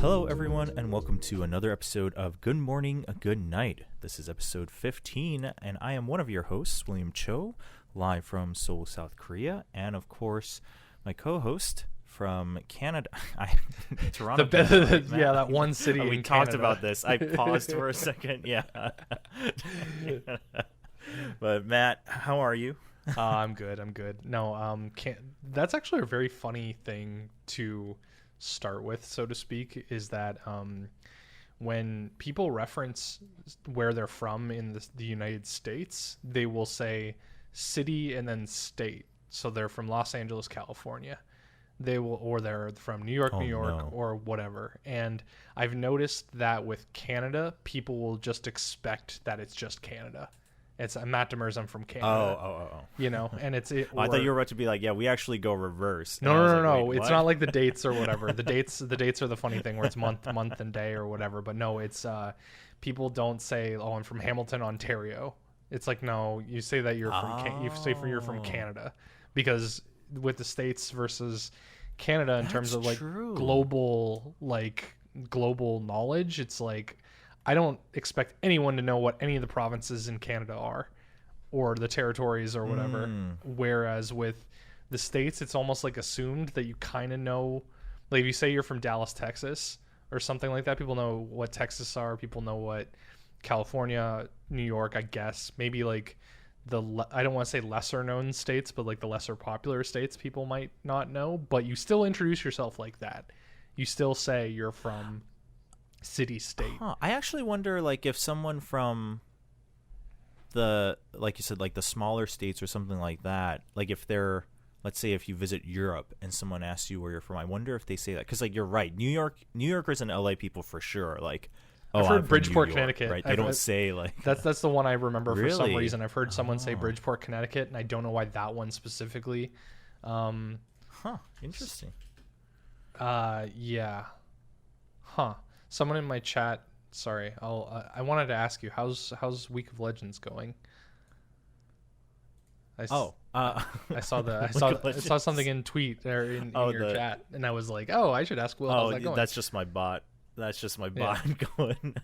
Hello, everyone, and welcome to another episode of Good Morning, a Good Night. This is episode 15, and I am one of your hosts, William Cho, live from Seoul, South Korea, and of course, my co-host from Canada, Toronto. Yeah, that one city. We talked about this. I paused for a second. Yeah, but Matt, how are you? I'm good. No, that's actually a very funny thing to start with, so to speak, is that when people reference where they're from in the United States, they will say city and then state. So they're from Los Angeles, California. Or they're from New York, or whatever. And I've noticed that with Canada, people will just expect that it's just Canada. I'm Matt Demers, I'm from Canada. Oh. You know, and I thought you were about to be like, yeah, we actually go reverse. No. It's not like the dates or whatever. The dates are the funny thing where it's month and day or whatever. But no, it's people don't say, oh, I'm from Hamilton, Ontario. It's like, no, you say that you're from you're from Canada, because with the States versus Canada in terms of like global knowledge, it's like, I don't expect anyone to know what any of the provinces in Canada are, or the territories or whatever. Whereas with the States, it's almost like assumed that you kind of know. Like if you say you're from Dallas, Texas, or something like that, people know what Texas are. People know what California, New York, I guess. Maybe like I don't want to say lesser known states, but like the lesser popular states people might not know. But you still introduce yourself like that. You still say you're from city state. I actually wonder, like, if someone from like you said, like the smaller states or something like that, like if they're, let's say if you visit Europe and someone asks you where you're from, I wonder if they say that, because like you're right, New Yorkers and LA people for sure, like, I've heard Bridgeport, Connecticut, right? They don't say like that's the one I remember for some Really? reason. I've heard someone say Bridgeport, Connecticut, and I don't know why that one specifically. Interesting. Yeah. Someone in my chat. Sorry, I wanted to ask you, how's Week of Legends going? I saw something in tweet or in your chat, and I was like, oh, I should ask Will. How's that going? That's just my bot. Going.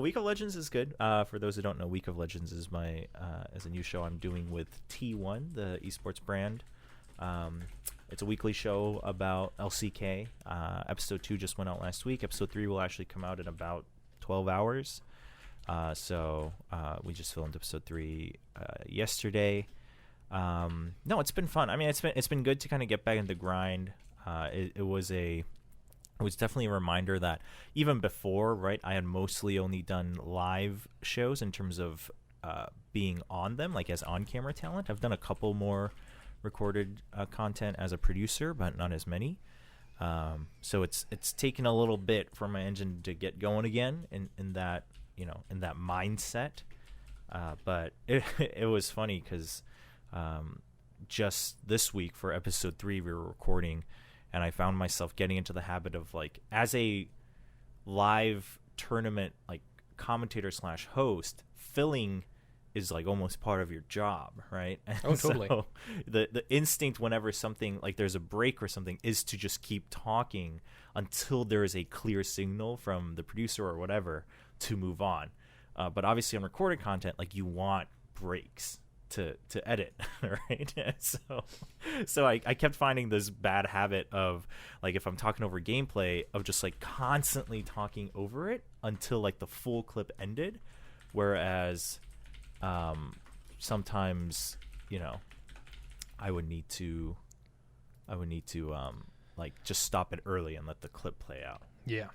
Week of Legends is good. For those who don't know, Week of Legends is is a new show I'm doing with T1, the esports brand. It's a weekly show about LCK. Episode 2 just went out last week. Episode 3 will actually come out in about 12 hours. So we just filmed episode 3 yesterday. No, it's been fun. I mean, it's been good to kind of get back into the grind. It was definitely a reminder that even before, right, I had mostly only done live shows in terms of being on them, like as on-camera talent. I've done a couple more recorded content as a producer, but not as many. So it's taken a little bit for my engine to get going again in that mindset. But it was funny because just this week for episode 3 we were recording, and I found myself getting into the habit of, like, as a live tournament like commentator / host, filling is like almost part of your job, right? Oh, totally. So the instinct whenever something like there's a break or something is to just keep talking until there is a clear signal from the producer or whatever to move on. But obviously on recorded content, like, you want breaks to edit, right? So I kept finding this bad habit of, like, if I'm talking over gameplay, of just like constantly talking over it until like the full clip ended, whereas sometimes, I would need to like just stop it early and let the clip play out. Yeah.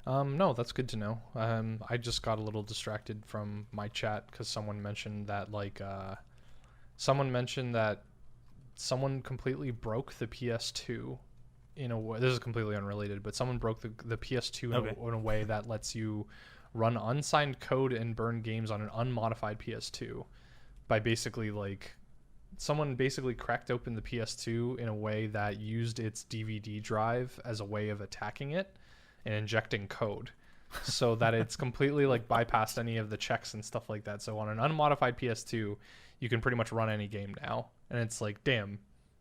No, that's good to know. I just got a little distracted from my chat because someone mentioned that someone completely broke the PS2 in a way. This is completely unrelated, but someone broke the PS2 in a way that lets you run unsigned code and burn games on an unmodified PS2 by basically, like, someone basically cracked open the PS2 in a way that used its DVD drive as a way of attacking it and injecting code so that it's completely, like, bypassed any of the checks and stuff like that. So on an unmodified PS2, you can pretty much run any game now. And it's like, damn,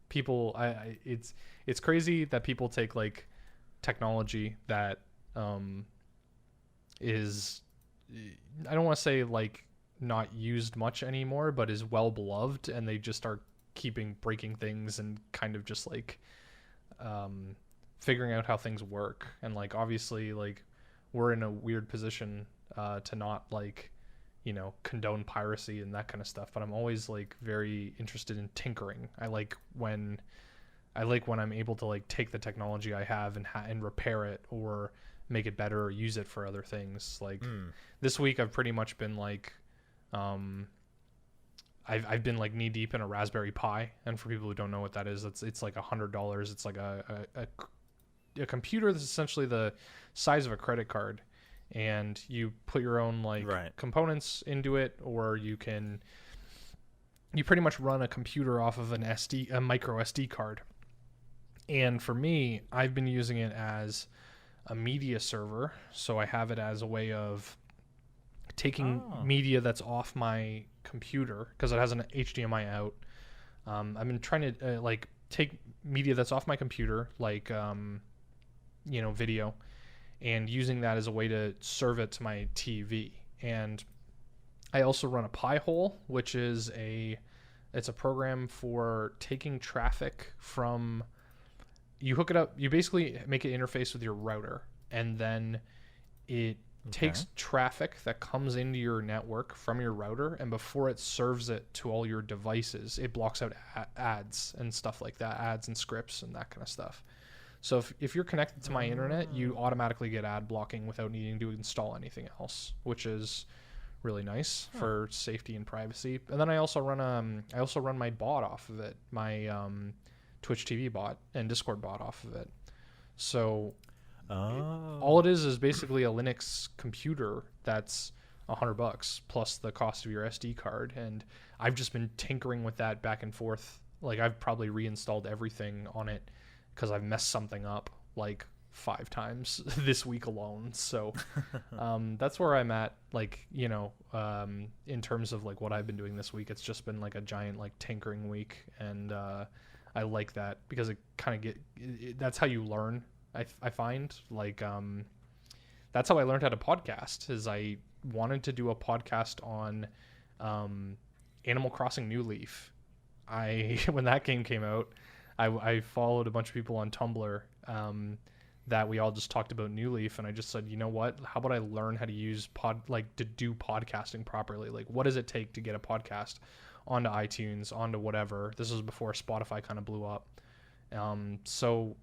people, it's crazy that people take, like, technology that is, I don't want to say like not used much anymore, but is well beloved, and they just are keeping breaking things and kind of just like figuring out how things work. And like obviously like we're in a weird position to not like, you know, condone piracy and that kind of stuff, but I'm always like very interested in tinkering. I like when I'm able to like take the technology I have and repair it or make it better or use it for other things. Like this week I've pretty much been like I've been like knee deep in a Raspberry Pi, and for people who don't know what that is, it's like $100. It's like a computer that's essentially the size of a credit card, and you put your own like components into it, or you pretty much run a computer off of a micro SD card. And for me, I've been using it as a media server, so I have it as a way of taking media that's off my computer, because it has an HDMI out. I've been trying to like take media that's off my computer, like you know, video, and using that as a way to serve it to my TV. And I also run a Pi-hole, which is it's a program for taking traffic from, you hook it up, you basically make it interface with your router, and then it takes traffic that comes into your network from your router, and before it serves it to all your devices, it blocks out ads and stuff like that, ads and scripts and that kind of stuff. So if you're connected to my internet, you automatically get ad blocking without needing to install anything else, which is really nice for safety and privacy. And then I also run my bot off of it, my Twitch TV bot and Discord bot off of it. So all it is basically a Linux computer that's $100 plus the cost of your SD card. And I've just been tinkering with that back and forth. Like I've probably reinstalled everything on it because I've messed something up like 5 times this week alone. So that's where I'm at, like, you know, in terms of like what I've been doing this week. It's just been like a giant like tinkering week, and I like that because it kind of that's how you learn. I find like that's how I learned how to podcast. Is I wanted to do a podcast on Animal Crossing New Leaf. When that game came out, I followed a bunch of people on Tumblr that we all just talked about New Leaf, and I just said, you know what? How about I learn how to use to do podcasting properly? Like, what does it take to get a podcast onto iTunes, onto whatever? This was before Spotify kind of blew up. So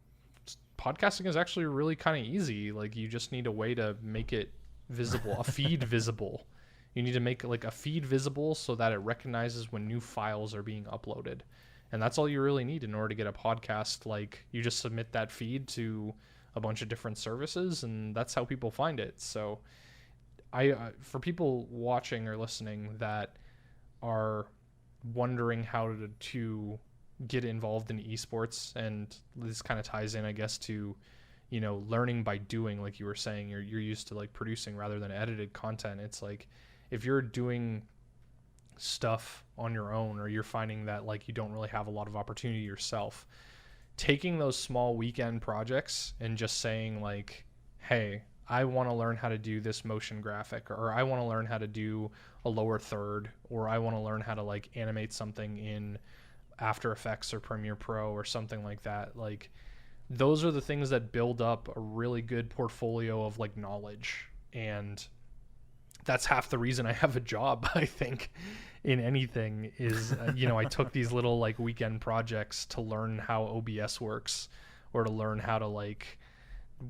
podcasting is actually really kind of easy. Like, you just need a way to make it visible, a feed visible. You need to make like a feed visible so that it recognizes when new files are being uploaded. And that's all you really need in order to get a podcast. Like, you just submit that feed to a bunch of different services, and that's how people find it. So for people watching or listening that are wondering how to get involved in esports, and this kind of ties in, I guess, to, you know, learning by doing, like you were saying, you're used to like producing rather than edited content. It's like, if you're doing stuff on your own, or you're finding that like you don't really have a lot of opportunity yourself, taking those small weekend projects and just saying like, hey, I want to learn how to do this motion graphic, or I want to learn how to do a lower third, or I want to learn how to like animate something in After Effects or Premiere Pro or something like that. Like, those are the things that build up a really good portfolio of like knowledge. And that's half the reason I have a job, I think, in anything, is, you know, I took these little like weekend projects to learn how OBS works, or to learn how to like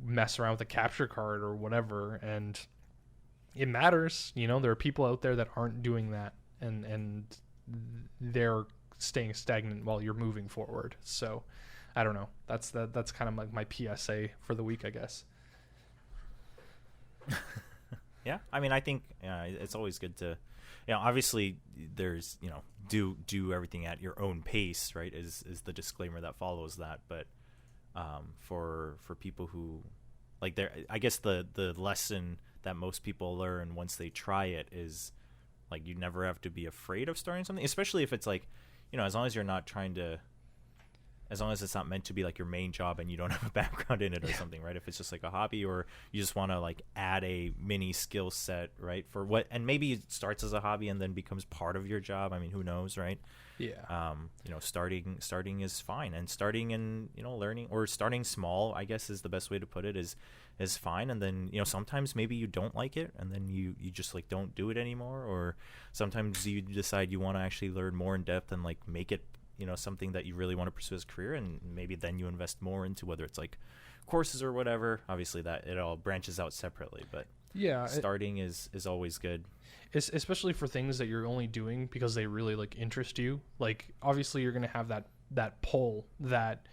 mess around with a capture card or whatever. And it matters, you know, there are people out there that aren't doing that, and they're staying stagnant while you're moving forward. So I don't know. That's kind of like my PSA for the week, I guess. Yeah, I mean, I think it's always good to, you know, obviously there's, you know, do everything at your own pace, right? Is the disclaimer that follows that. But for people who like, I guess the lesson that most people learn once they try it is like, you never have to be afraid of starting something, especially if it's like, you know, as long as you're not trying to as long as it's not meant to be like your main job and you don't have a background in it or something, right? If it's just like a hobby, or you just want to like add a mini skill set, right? For what, and maybe it starts as a hobby and then becomes part of your job. I mean, who knows, right? Yeah. Starting is fine, and starting and learning, or starting small, I guess is the best way to put it, is fine. And then sometimes maybe you don't like it, and then you just like don't do it anymore, or sometimes you decide you want to actually learn more in depth and like make it something that you really want to pursue as a career, and maybe then you invest more into whether it's like courses or whatever. Obviously that it all branches out separately, but yeah, starting is always good. Especially for things that you're only doing because they really like interest you. Like obviously you're going to have that pull that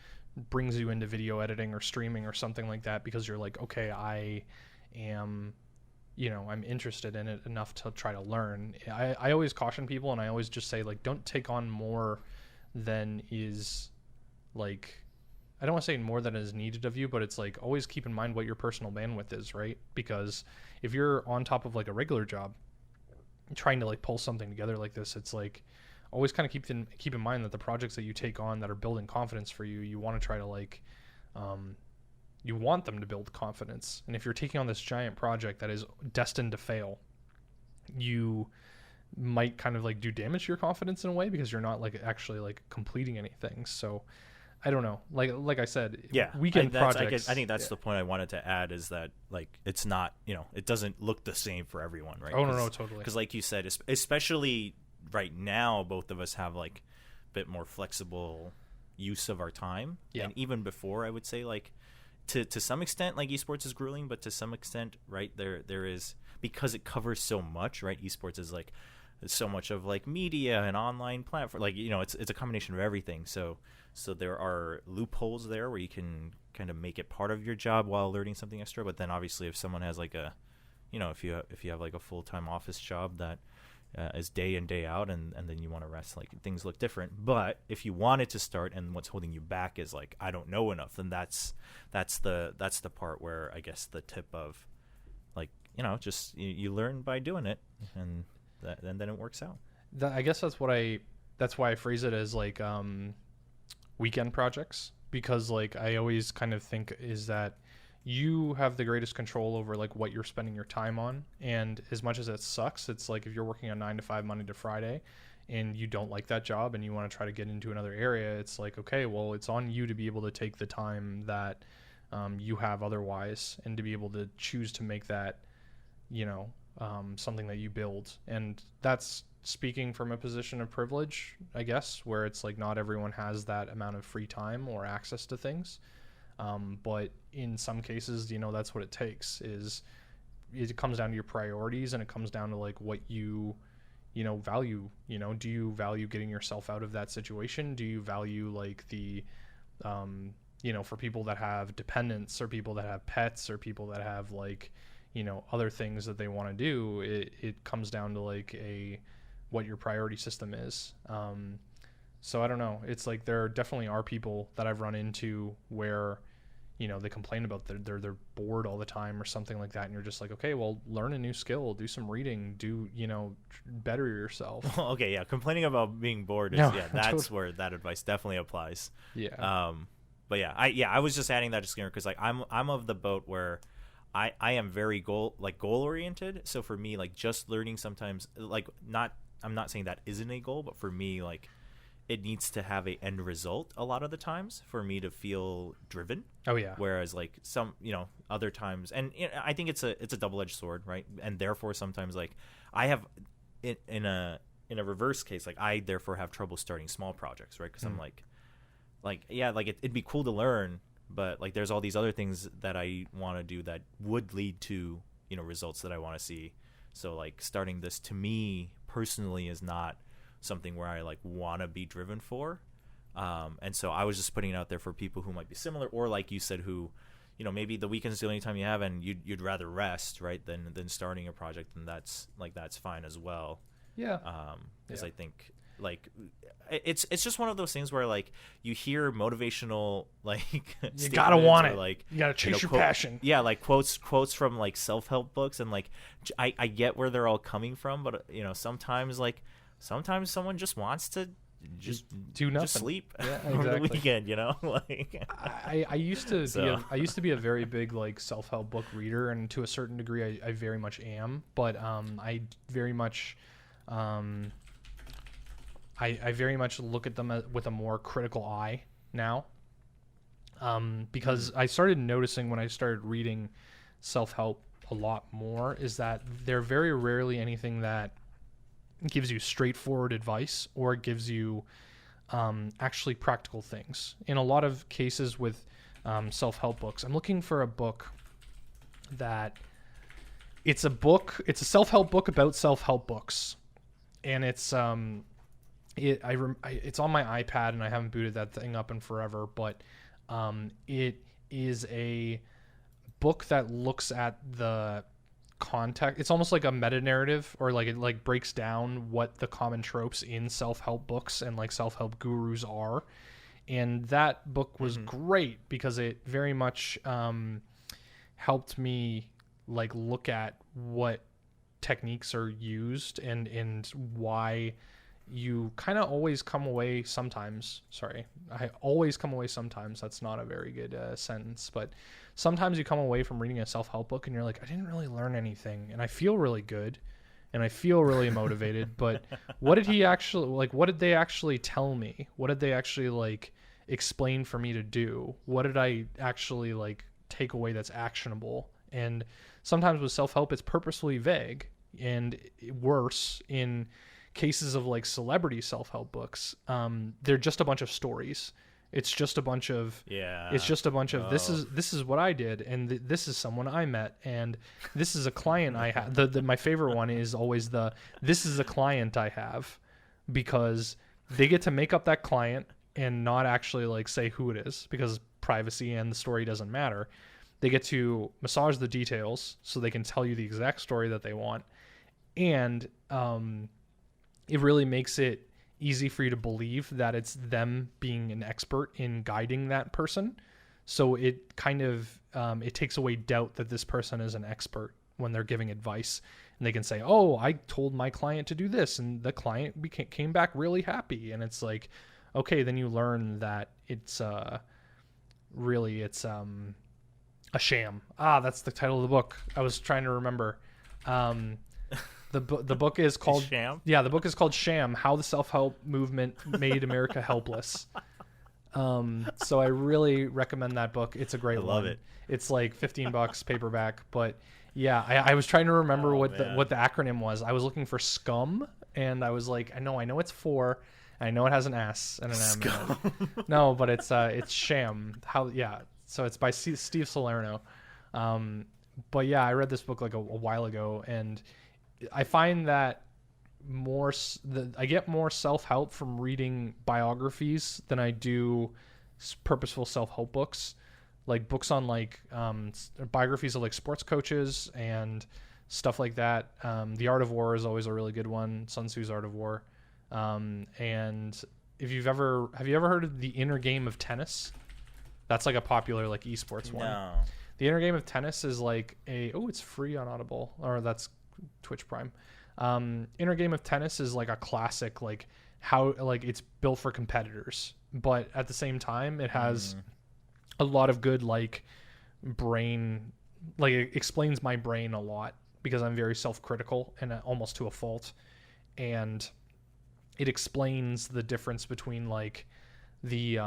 brings you into video editing or streaming or something like that, because you're like, okay, I am I'm interested in it enough to try to learn. I always caution people, and I always just say, like, don't take on more than is, like, I don't want to say more than is needed of you, but it's like always keep in mind what your personal bandwidth is, right? Because if you're on top of like a regular job trying to like pull something together like this, it's like always kind of keep in mind that the projects that you take on that are building confidence for you, you want to try to like you want them to build confidence. And if you're taking on this giant project that is destined to fail, you might kind of like do damage to your confidence in a way, because you're not like actually like completing anything. So I don't know, like I said, yeah, weekend projects. I think that's the point I wanted to add, is that like it's not, it doesn't look the same for everyone, right? Oh no, totally. Because like you said, especially right now, both of us have like a bit more flexible use of our time. Yeah. And even before, I would say like to some extent, like esports is grueling, but to some extent, right, there is, because it covers so much, right? Esports is like so much of like media and online platform, like it's a combination of everything. So there are loopholes there where you can kind of make it part of your job while learning something extra. But then obviously if someone has like a if you have like a full-time office job that is day in day out, and then you want to rest, like things look different. But if you wanted to start and what's holding you back is like I don't know enough, then that's the part where I guess the tip of like just you learn by doing it, and then it works out. I guess that's why I phrase it as like weekend projects, because like I always kind of think is that you have the greatest control over like what you're spending your time on. And as much as it sucks, it's like if you're working a 9 to 5 Monday to Friday and you don't like that job and you want to try to get into another area, it's like, okay, well, it's on you to be able to take the time that you have otherwise, and to be able to choose to make that something that you build. And that's speaking from a position of privilege, I guess, where it's like not everyone has that amount of free time or access to things. But in some cases, that's what it takes. It comes down to your priorities, and it comes down to like what you value. Do you value getting yourself out of that situation? Do you value like the for people that have dependents, or people that have pets, or people that have like other things that they want to do, it comes down to like what your priority system is. So I don't know. It's like there definitely are people that I've run into where they complain about they're bored all the time or something like that, and you're just like, okay, well, learn a new skill, do some reading, do better yourself. Okay, yeah, complaining about being bored is that's where that advice definitely applies. Yeah. But I was just adding that disclaimer because like I'm of the boat where I am very goal oriented. So for me, like just learning sometimes, like I'm not saying that isn't a goal, but for me, like it needs to have a end result a lot of the times for me to feel driven. Oh yeah. Whereas like some other times, and I think it's a double-edged sword, right? And therefore sometimes like I have in a reverse case, like I therefore have trouble starting small projects, right? Because I'm like yeah, like it'd be cool to learn, but like there's all these other things that I want to do that would lead to results that I want to see. So like starting this to me personally is not something where I like want to be driven for, and so I was just putting it out there for people who might be similar, or like you said, who maybe the weekend's the only time you have and you'd rather rest, right, than starting a project, and that's fine as well. Yeah. Because I think like it's just one of those things where like you hear motivational like you gotta want it, like you gotta chase your passion. Yeah, like quotes from like self-help books, and like I get where they're all coming from, but sometimes someone just wants to just do nothing. Just sleep Yeah, over the exactly. weekend, you know. Like I used to So. I used to be a very big like self-help book reader, and to a certain degree I very much am, but I very much I very much look at them with a more critical eye now, because I started noticing when I started reading self-help a lot more is that they're very rarely anything that gives you straightforward advice or gives you actually practical things. In a lot of cases with self-help books, I'm looking for a book that it's a self-help book about self-help books, and it's it's on my iPad and I haven't booted that thing up in forever, but it is a book that looks at the context. It's almost like a meta narrative, or like it like breaks down what the common tropes in self-help books and like self-help gurus are. And that book was great because it very much helped me like look at what techniques are used and why you kind of always come away sometimes. Sorry, I always come away sometimes. That's not a very good sentence, but sometimes you come away from reading a self-help book and you're like, I didn't really learn anything, and I feel really good and I feel really motivated, but what did he actually like? What did they actually tell me? What did they actually like explain for me to do? What did I actually like take away that's actionable? And sometimes with self-help, it's purposefully vague, and worse in cases of like celebrity self-help books, they're just a bunch of stories. It's just a bunch of this is what I did, and this is someone I met, and this is a client I had. My favorite one is always this is a client I have, because they get to make up that client and not actually like say who it is, because privacy and the story doesn't matter. They get to massage the details so they can tell you the exact story that they want, and it really makes it easy for you to believe that it's them being an expert in guiding that person. So it kind of it takes away doubt that this person is an expert when they're giving advice, and they can say, oh, I told my client to do this and the client came back really happy. And it's like, okay, then you learn that it's really it's a sham. That's the title of the book I was trying to remember. The book is called Sham? Yeah, the book is called Sham: How the Self-Help Movement Made America Helpless. So I really recommend that book. It's a great one. I love it. It's like $15 paperback, but yeah, I was trying to remember what the acronym was. I was looking for SCUM, and I was like, I know it's 4. I know it has an S and an M. In it. No, but it's Sham. So it's by Steve Salerno. But yeah, I read this book like a while ago, and I find that I get more self-help from reading biographies than I do purposeful self-help books, like books on like biographies of like sports coaches and stuff like that. The Art of War is always a really good one. Sun Tzu's Art of War. And have you ever heard of The Inner Game of Tennis? That's like a popular like esports one. No. The Inner Game of Tennis is like it's free on Audible, or that's Twitch Prime. Inner Game of Tennis is like a classic, like how like it's built for competitors, but at the same time it has a lot of good like brain, like it explains my brain a lot, because I'm very self-critical and almost to a fault, and it explains the difference between like the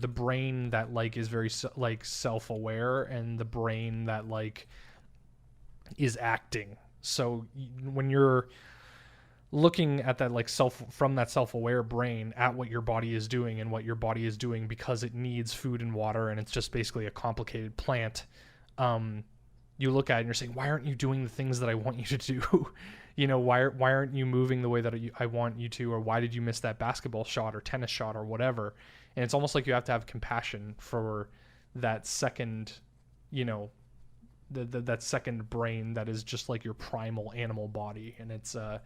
brain that like is very like self-aware, and the brain that like is acting. So when you're looking at that like from that self-aware brain at what your body is doing, and what your body is doing because it needs food and water, and it's just basically a complicated plant, you look at it and you're saying, why aren't you doing the things that I want you to do? You know, why aren't you moving the way that I want you to, or why did you miss that basketball shot or tennis shot or whatever? And it's almost like you have to have compassion for that second, you know, that second brain that is just like your primal animal body. And it's a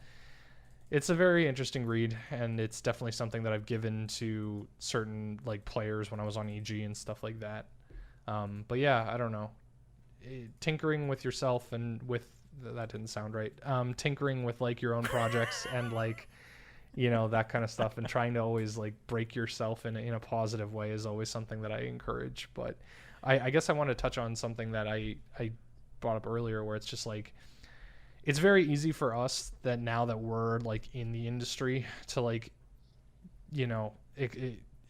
very interesting read, and it's definitely something that I've given to certain like players when I was on EG and stuff like that. But yeah, I don't know, tinkering with yourself and with that didn't sound right. Tinkering with like your own projects and like that kind of stuff, and trying to always like break yourself in a positive way is always something that I encourage. But I guess I want to touch on something that I brought up earlier, where it's just like, it's very easy for us that now that we're like in the industry to like,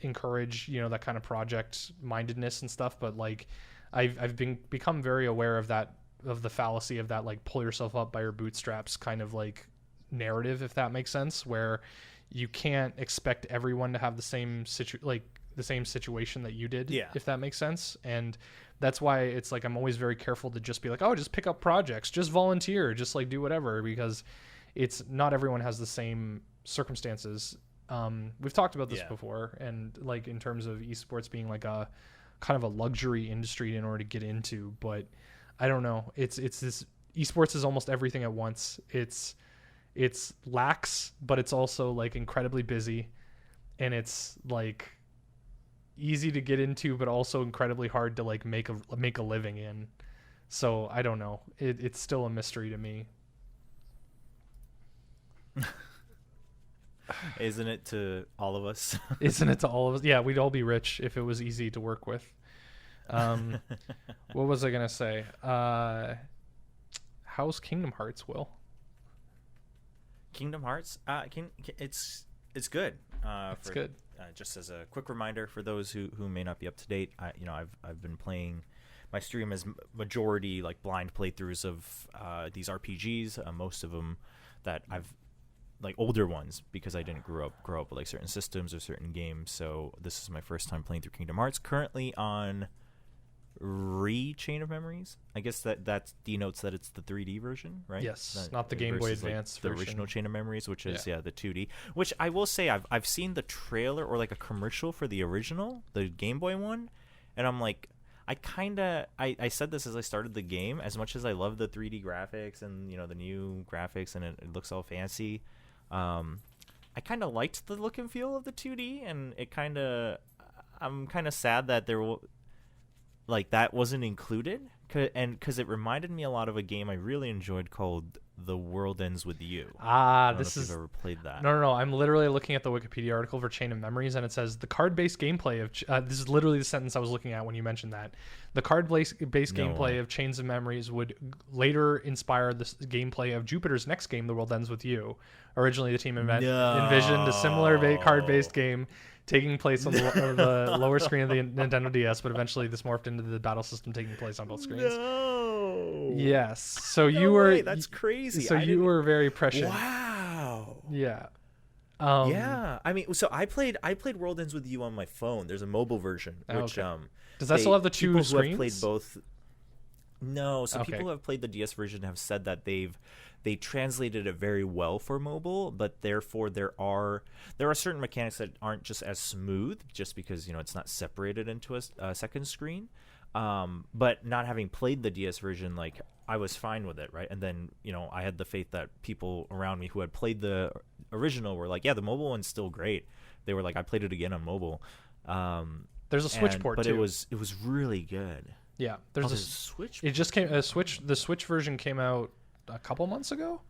encourage, that kind of project mindedness and stuff. But like, I've become very aware of the fallacy of that, like pull yourself up by your bootstraps kind of like narrative, if that makes sense, where you can't expect everyone to have the same situation that you did, if that makes sense. And that's why it's like I'm always very careful to just be like, oh, just pick up projects, just volunteer, just like do whatever, because it's not everyone has the same circumstances. We've talked about this before, and like in terms of esports being like a kind of a luxury industry in order to get into, but I don't know. It's this esports is almost everything at once. It's lax, but it's also like incredibly busy, and it's like easy to get into, but also incredibly hard to like make a living in. So I don't know. It's still a mystery to me. Isn't it to all of us? Isn't it to all of us? Yeah, we'd all be rich if it was easy to work with. What was I gonna say? How's Kingdom Hearts, Will? Kingdom Hearts, it's good. It's good. Just as a quick reminder for those who may not be up to date, I've been playing. My stream is majority like blind playthroughs of these RPGs. Most of them that I've like older ones, because I didn't grow up with like certain systems or certain games. So this is my first time playing through Kingdom Hearts. Currently on Chain of Memories. I guess that denotes that it's the 3D version, right? Yes, not the Game Boy Advance the version. original Chain of Memories, which is the 2D. Which I will say I've seen the trailer or like a commercial for the original, the Game Boy one, and I'm like, I said this as I started the game. As much as I love the 3D graphics and the new graphics and it looks all fancy, I kind of liked the look and feel of the 2D, and I'm kind of sad that that wasn't included, because it reminded me a lot of a game I really enjoyed called The World Ends With You. I don't know if you've ever played that. No. I'm literally looking at the Wikipedia article for Chain of Memories, and it says the card-based gameplay of this is literally the sentence I was looking at when you mentioned that. The card-based gameplay of Chains of Memories would later inspire the gameplay of Jupiter's next game, The World Ends With You. Originally, the team envisioned a similar card-based game taking place on the lower screen of the Nintendo DS, but eventually this morphed into the battle system taking place on both screens. No. Yes. So that's crazy. So you were very prescient. Wow. Yeah. Yeah. I mean, so I played World Ends With You on my phone. There's a mobile version, which does that still have the two people screens? Who have played both. No, so people who have played the DS version have said that they translated it very well for mobile, but therefore there are certain mechanics that aren't just as smooth, just because it's not separated into a second screen. But not having played the DS version, like I was fine with it, right? And then I had the faith that people around me who had played the original were like, yeah, the mobile one's still great. They were like, I played it again on mobile. There's a Switch port too, but it was really good. Yeah, there's a Switch. It just came. The Switch version came out a couple months ago.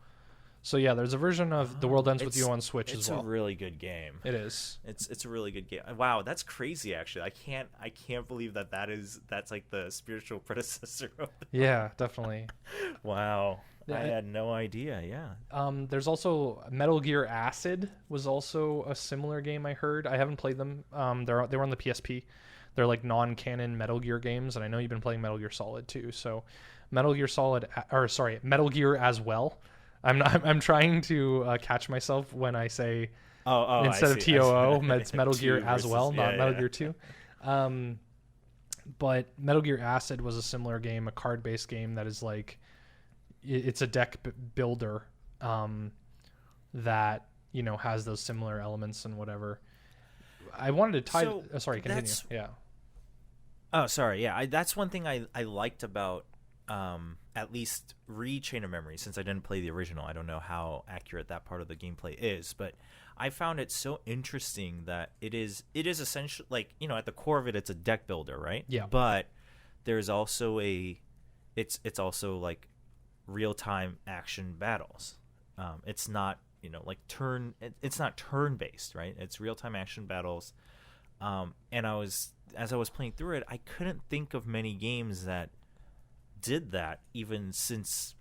So yeah, there's a version of The World Ends With You on Switch as well. It's a really good game. It is. It's a really good game. Wow, that's crazy. Actually, I can't believe that's like the spiritual predecessor of it. Yeah, definitely. Wow, I had no idea. Yeah. There's also Metal Gear Acid was also a similar game. I heard. I haven't played them. They were on the PSP. They're like non-canon Metal Gear games, and I know you've been playing Metal Gear Solid too. So, Metal Gear as well. I'm trying to catch myself when I say instead of TOO, it's Metal Gear as well, not Metal Gear 2. But Metal Gear Acid was a similar game, a card-based game that is like it's a deck builder that has those similar elements and whatever. I wanted to tie. Continue. Yeah. Oh, sorry. Yeah, that's one thing I liked about at least Chain of Memories, since I didn't play the original. I don't know how accurate that part of the gameplay is, but I found it so interesting that it is essentially like at the core of it, it's a deck builder, right? Yeah. But there's also it's also like real time action battles. It's not like it's not turn based, right? It's real time action battles. And as I was playing through it, I couldn't think of many games that did that, even since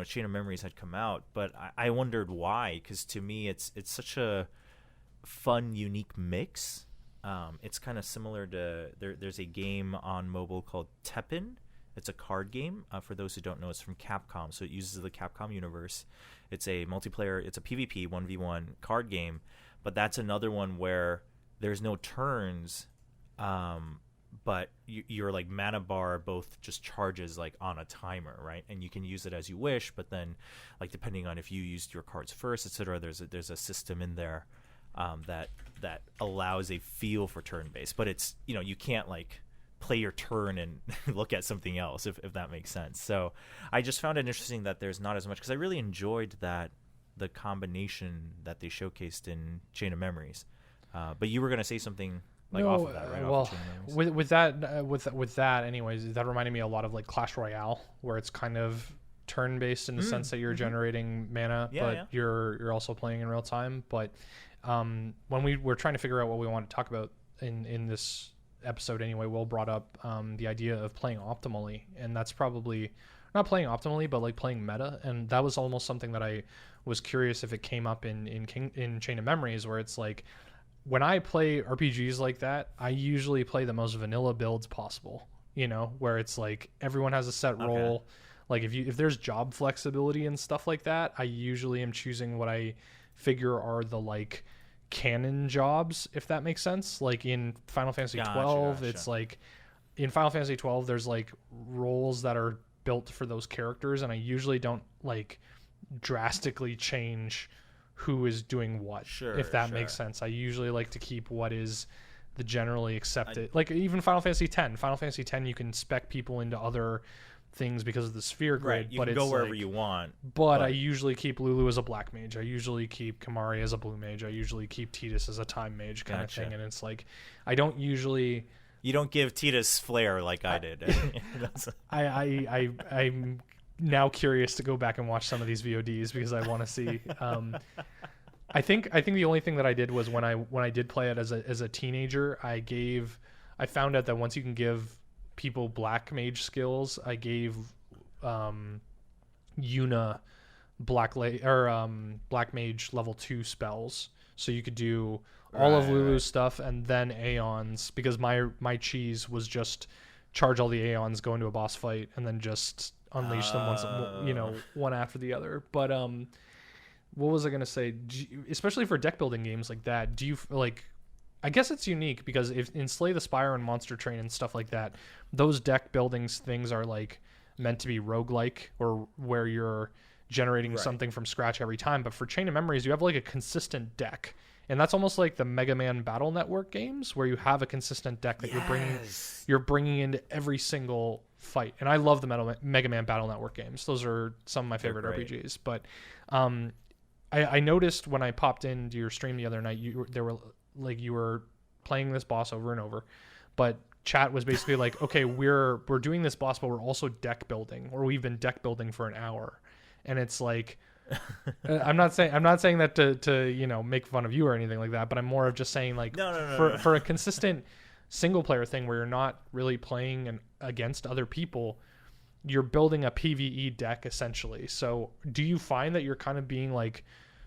Chain of Memories had come out. But I wondered why, because to me it's such a fun, unique mix. It's kind of similar to there's a game on mobile called Teppen. It's a card game. For those who don't know, it's from Capcom, so it uses the Capcom universe. It's a multiplayer. It's a PvP 1v1 card game, but that's another one where there's no turns, but your like mana bar both just charges like on a timer, right? And you can use it as you wish, but then like depending on if you used your cards first, etc., there's a system in there that allows a feel for turn based, but it's you can't like play your turn and look at something else, if that makes sense. So I just found it interesting that there's not as much, because I really enjoyed the combination that they showcased in Chain of Memories. But you were going to say something like off of that, right? Well, with that, anyways, that reminded me a lot of like Clash Royale, where it's kind of turn based in the sense that you're generating mana, but you're also playing in real time. But when we were trying to figure out what we want to talk about in this episode anyway, Will brought up the idea of playing optimally, and that's probably not playing optimally, but like playing meta. And that was almost something that I was curious if it came up in Chain of Memories, where it's like, when I play RPGs like that, I usually play the most vanilla builds possible, where it's like everyone has a set role. Like if there's job flexibility and stuff like that, I usually am choosing what I figure are the like canon jobs, if that makes sense. Like in Final Fantasy 12, it's like in Final Fantasy 12 there's like roles that are built for those characters, and I usually don't like drastically change who is doing what, if that makes sense. I usually like to keep what is the generally accepted. Like even Final Fantasy 10, you can spec people into other things because of the sphere grid, right? You can go wherever you want. But I usually keep Lulu as a black mage. I usually keep Kamari as a blue mage. I usually keep Tidus as a time mage kind of thing. And it's like, I don't usually. You don't give Tidus flair like I did. I'm now curious to go back and watch some of these VODs because I want to see. I think the only thing that I did was when I did play it as a teenager, I found out that once you can give people black mage skills, I gave Yuna black mage level 2 spells, so you could do all of Lulu's stuff and then Aeons, because my cheese was just charge all the Aeons, go into a boss fight, and then just unleash them once, one after the other. But what was I gonna say? Especially for deck building games like that, do you like? I guess it's unique because if in Slay the Spire and Monster Train and stuff like that, those deck buildings things are like meant to be roguelike, or where you're generating something from scratch every time. But for Chain of Memories, you have like a consistent deck, and that's almost like the Mega Man Battle Network games, where you have a consistent deck that you're bringing into every single fight. And I love the Mega Man Battle Network games; those are some of my favorite RPGs. But I noticed when I popped into your stream the other night, you were playing this boss over and over, but chat was basically like, okay, we're doing this boss, but we're also deck building, or we've been deck building for an hour. And it's like, I'm not saying that to make fun of you or anything like that, but I'm more of just saying like, for a consistent single player thing where you're not really playing against other people, you're building a PvE deck essentially. So do you find that you're kind of being like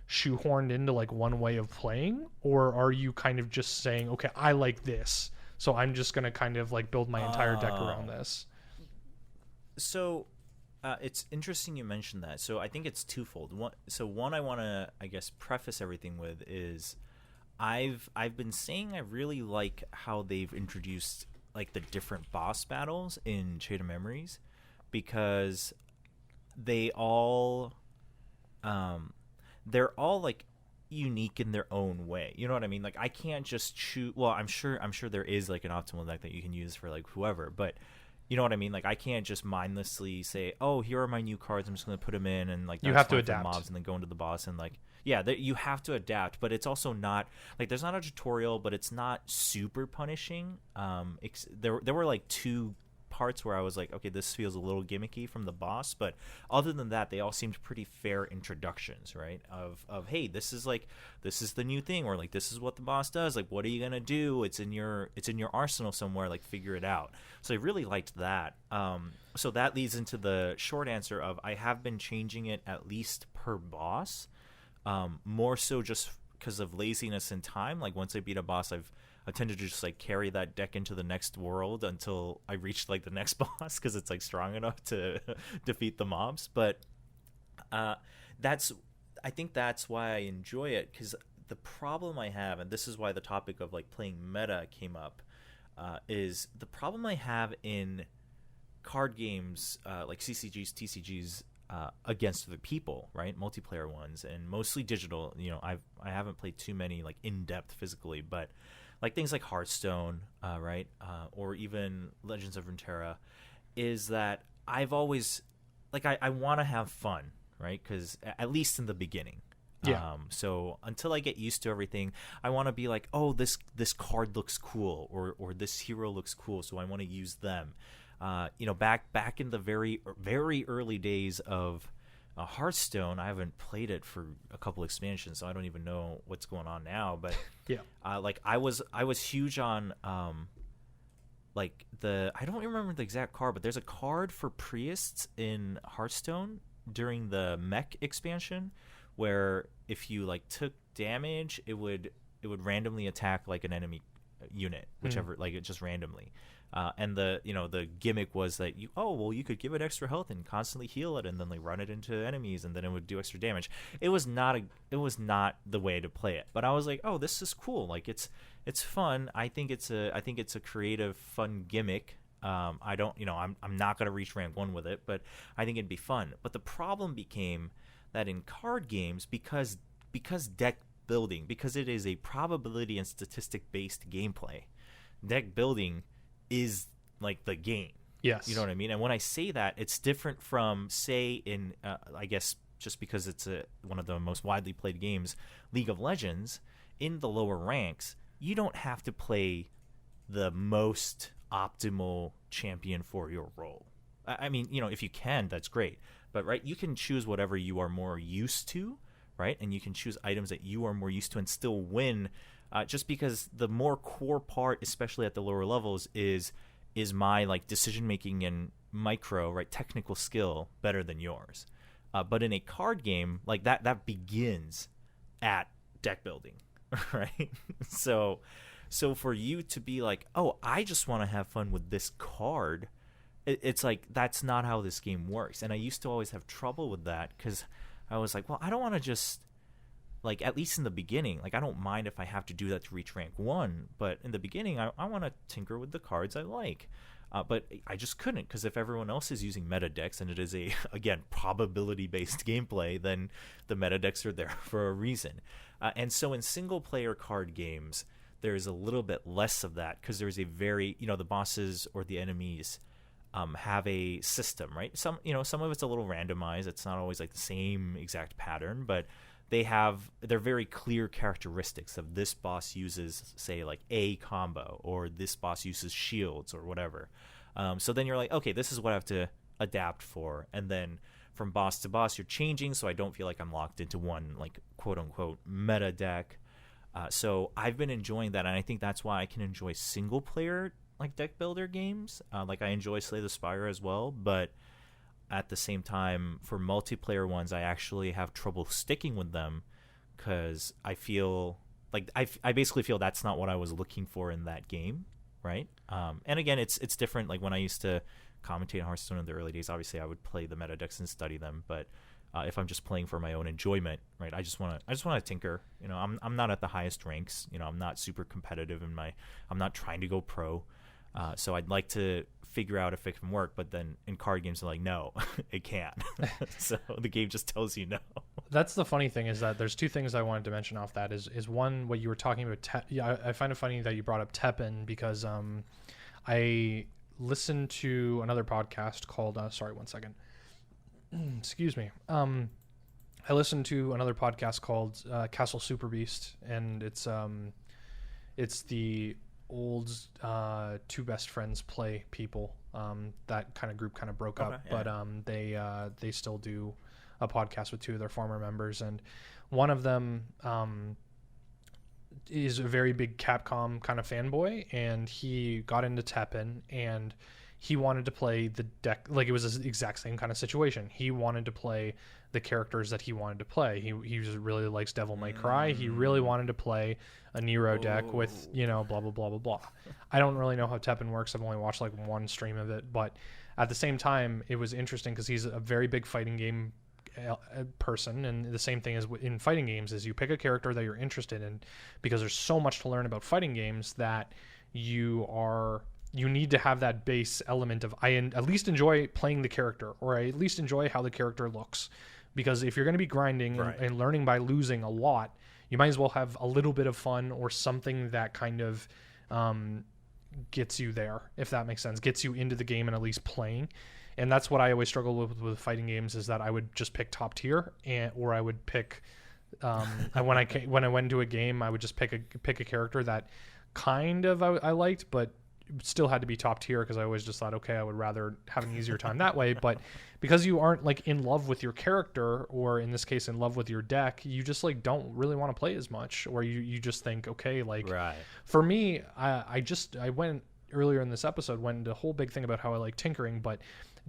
shoehorned into like one way of playing, or are you kind of just saying, okay, I like this, so I'm just going to kind of like build my entire deck around this? So it's interesting you mentioned that. So I think it's twofold. One I want to, I guess, preface everything with is I've been saying I really like how they've introduced like the different boss battles in Chain of Memories, because they're all like unique in their own way. You know what I mean? Like I can't just choose. Well, I'm sure there is like an optimal deck that you can use for like whoever, but you know what I mean? Like I can't just mindlessly say, "Oh, here are my new cards. I'm just going to put them in," and like you have to adapt mobs and then go into the boss and like you have to adapt. But it's also not like there's not a tutorial, but it's not super punishing. There were like 2 parts where I was like, okay, this feels a little gimmicky from the boss, but other than that, they all seemed pretty fair introductions, right? Of hey, this is the new thing, or like this is what the boss does. Like, what are you gonna do? It's in your arsenal somewhere. Like, figure it out. So I really liked that. So that leads into the short answer of I have been changing it at least per boss, more so just because of laziness and time. Like once I beat a boss, I've tended to just like carry that deck into the next world until I reach like the next boss because it's like strong enough to defeat the mobs. But I think that's why I enjoy it, because the problem I have, and this is why the topic of like playing meta came up, is the problem I have in card games like CCGs, TCGs, against other people, right? Multiplayer ones, and mostly digital. You know, I haven't played too many like in depth physically, but like things like Hearthstone, right, or even Legends of Runeterra, is that I've always like I want to have fun, right? Because at least in the beginning. Yeah. So until I get used to everything, I want to be like, oh, this card looks cool, or this hero looks cool, so I want to use them. You know, back in the very early days of Hearthstone, I haven't played it for a couple expansions, so I don't even know what's going on now. But Yeah. like I was huge on like I don't remember the exact card, but there's a card for priests in Hearthstone during the mech expansion where if you like took damage, it would randomly attack like an enemy unit, whichever, like it just randomly. And the gimmick was that you could give it extra health and constantly heal it, and then like run it into enemies, and then it would do extra damage. It was not the way to play it. But I was like, oh, this is cool. Like it's fun. I think it's a creative, fun gimmick. I don't, I'm not gonna reach rank 1 with it, but I think it'd be fun. But the problem became that in card games, because deck building, because it is a probability and statistic based gameplay, deck building is like the game. Yes. You know what I mean? And when I say that, it's different from, say, in I guess just because it's one of the most widely played games, League of Legends. In the lower ranks, you don't have to play the most optimal champion for your role. I mean, if you can, that's great. But right, you can choose whatever you are more used to, right? And you can choose items that you are more used to and still win. Just because the more core part, especially at the lower levels, is my like decision making and micro, right, technical skill better than yours. But in a card game, like that begins at deck building, right? So for you to be like, oh, I just want to have fun with this card, it's like that's not how this game works. And I used to always have trouble with that because I was like, well, I don't want to just, like, at least in the beginning, like, I don't mind if I have to do that to reach rank 1, but in the beginning, I want to tinker with the cards I like. But I just couldn't, because if everyone else is using meta decks, and it is a, again, probability-based gameplay, then the meta decks are there for a reason. And so in single-player card games, there's a little bit less of that, because there's a very, the bosses or the enemies have a system, right? Some of it's a little randomized. It's not always like the same exact pattern, but they're very clear characteristics of this boss uses, say, like a combo, or this boss uses shields or whatever. So then you're like, okay, this is what I have to adapt for. And then from boss to boss, you're changing, so I don't feel like I'm locked into one, like, quote unquote meta deck. So I've been enjoying that, and I think that's why I can enjoy single player like deck builder games. Like I enjoy Slay the Spire as well, but at the same time, for multiplayer ones, I actually have trouble sticking with them because I feel like I basically feel that's not what I was looking for in that game, right? And again, it's different. Like when I used to commentate on Hearthstone in the early days, obviously I would play the meta decks and study them, but if I'm just playing for my own enjoyment, right? I just want to tinker. I'm not at the highest ranks. I'm not super competitive I'm not trying to go pro. So I'd like to figure out if it can work, but then in card games, they're like, no, it can't. So the game just tells you no. That's the funny thing, is that there's two things I wanted to mention off that. Is one, what you were talking about. I find it funny that you brought up Teppen, because I listened to another podcast called sorry, one second. Excuse me. I listened to another podcast called Castle Super Beast, and it's the old two best friends play people. That kind of group kind of broke up, yeah. but they still do a podcast with two of their former members, and one of them is a very big Capcom kind of fanboy, and he got into Tekken, and he wanted to play the deck, like it was the exact same kind of situation. He wanted to play the characters that he wanted to play. He just really likes Devil May Cry. He really wanted to play a Nero deck with, you know, blah, blah, blah, blah, blah. I don't really know how Tekken works. I've only watched like one stream of it, but at the same time, it was interesting because he's a very big fighting game person, and the same thing is in fighting games is you pick a character that you're interested in, because there's so much to learn about fighting games that you need to have that base element of I at least enjoy playing the character, or I at least enjoy how the character looks, because if you're going to be grinding and learning by losing a lot, you might as well have a little bit of fun or something that kind of gets you there, if that makes sense, gets you into the game and at least playing. And that's what I always struggle with fighting games, is that I would just pick top tier, or I would pick when I went into a game, I would just pick a character that kind of I liked, but still had to be top tier, because I always just thought, okay, I would rather have an easier time that way. But because you aren't like in love with your character, or in this case in love with your deck, you just like don't really want to play as much, or you just think, okay, like for me, I went earlier in this episode, went into a whole big thing about how I like tinkering, but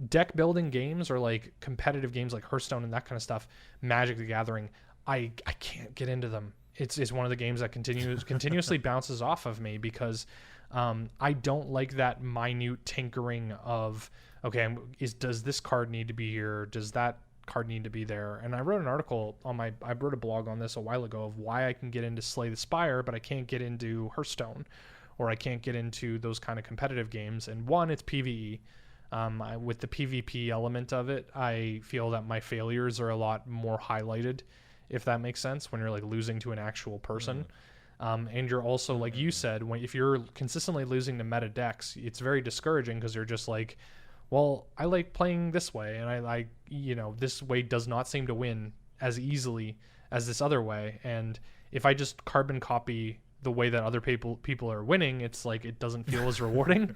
deck building games, or like competitive games like Hearthstone and that kind of stuff, Magic the Gathering, I can't get into them. It's one of the games that continuously bounces off of me, because I don't like that minute tinkering of, okay, does this card need to be here? Does that card need to be there? And I wrote an article I wrote a blog on this a while ago of why I can get into Slay the Spire, but I can't get into Hearthstone, or I can't get into those kind of competitive games. And one, it's PvE. With the PvP element of it, I feel that my failures are a lot more highlighted, if that makes sense, when you're like losing to an actual person. And you're also, like you said, if you're consistently losing to meta decks, it's very discouraging, because you're just like, well, I like playing this way, and I this way does not seem to win as easily as this other way. And if I just carbon copy the way that other people are winning, it's like it doesn't feel as rewarding.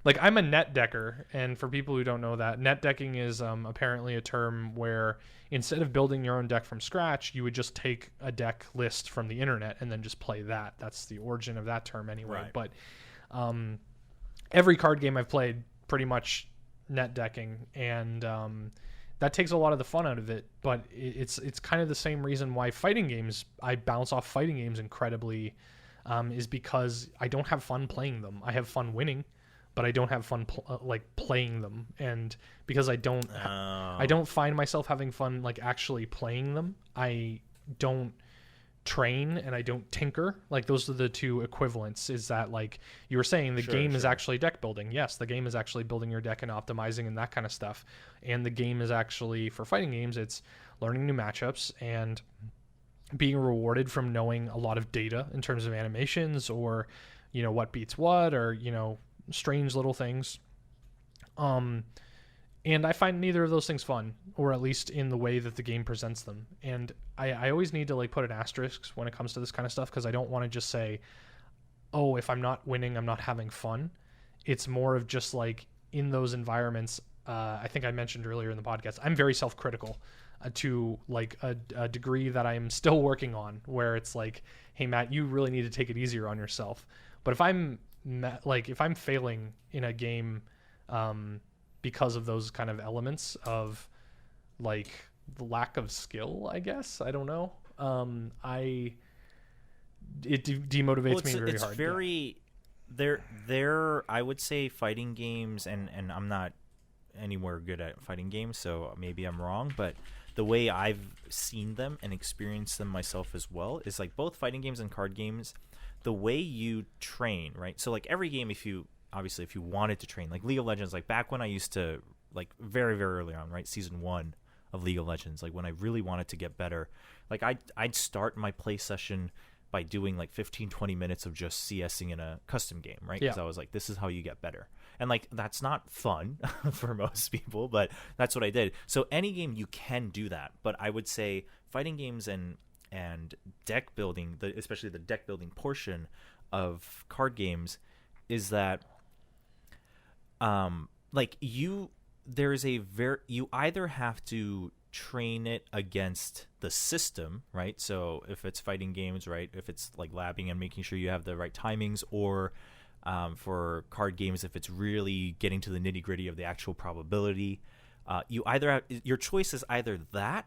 Like, I'm a net decker, and for people who don't know that, net decking is apparently a term where instead of building your own deck from scratch, you would just take a deck list from the internet and then just play that. That's the origin of that term anyway. But every card game I've played, pretty much net decking, and that takes a lot of the fun out of it. But it's kind of the same reason why fighting games, I bounce off fighting games incredibly, is because I don't have fun playing them. I have fun winning, but I don't have fun playing them, and because I don't find myself having fun like actually playing them, I don't train and I don't tinker. Like, those are the two equivalents. Is that, like you were saying, the game is actually deck building. Yes, the game is actually building your deck and optimizing and that kind of stuff. And the game is actually, for fighting games, it's learning new matchups and being rewarded from knowing a lot of data in terms of animations, or what beats what, or strange little things. And I find neither of those things fun, or at least in the way that the game presents them. And I always need to like put an asterisk when it comes to this kind of stuff, because I don't want to just say, oh, if I'm not winning, I'm not having fun. It's more of just like, in those environments, I think I mentioned earlier in the podcast, I'm very self-critical to like a degree that I'm still working on, where it's like, hey, Matt, you really need to take it easier on yourself. But if I'm failing in a game because of those kind of elements of like the lack of skill, I guess, I don't know, it demotivates me very hard. It's very there I would say fighting games, and I'm not anywhere good at fighting games, so maybe I'm wrong, but the way I've seen them and experienced them myself as well is like both fighting games and card games, the way you train, right? So like every game, if you wanted to train, like League of Legends, like back when I used to, like very, very early on, right? Season 1 of League of Legends, like when I really wanted to get better, like I'd start my play session by doing like 15-20 minutes of just CSing in a custom game, right? Because I was like, this is how you get better. And like, that's not fun for most people, but that's what I did. So any game you can do that, but I would say fighting games and deck building, especially the deck building portion of card games is that like you either have to train it against the system, right? So if it's fighting games, right, if it's like labbing and making sure you have the right timings, or for card games, if it's really getting to the nitty gritty of the actual probability, you either have, your choice is either that,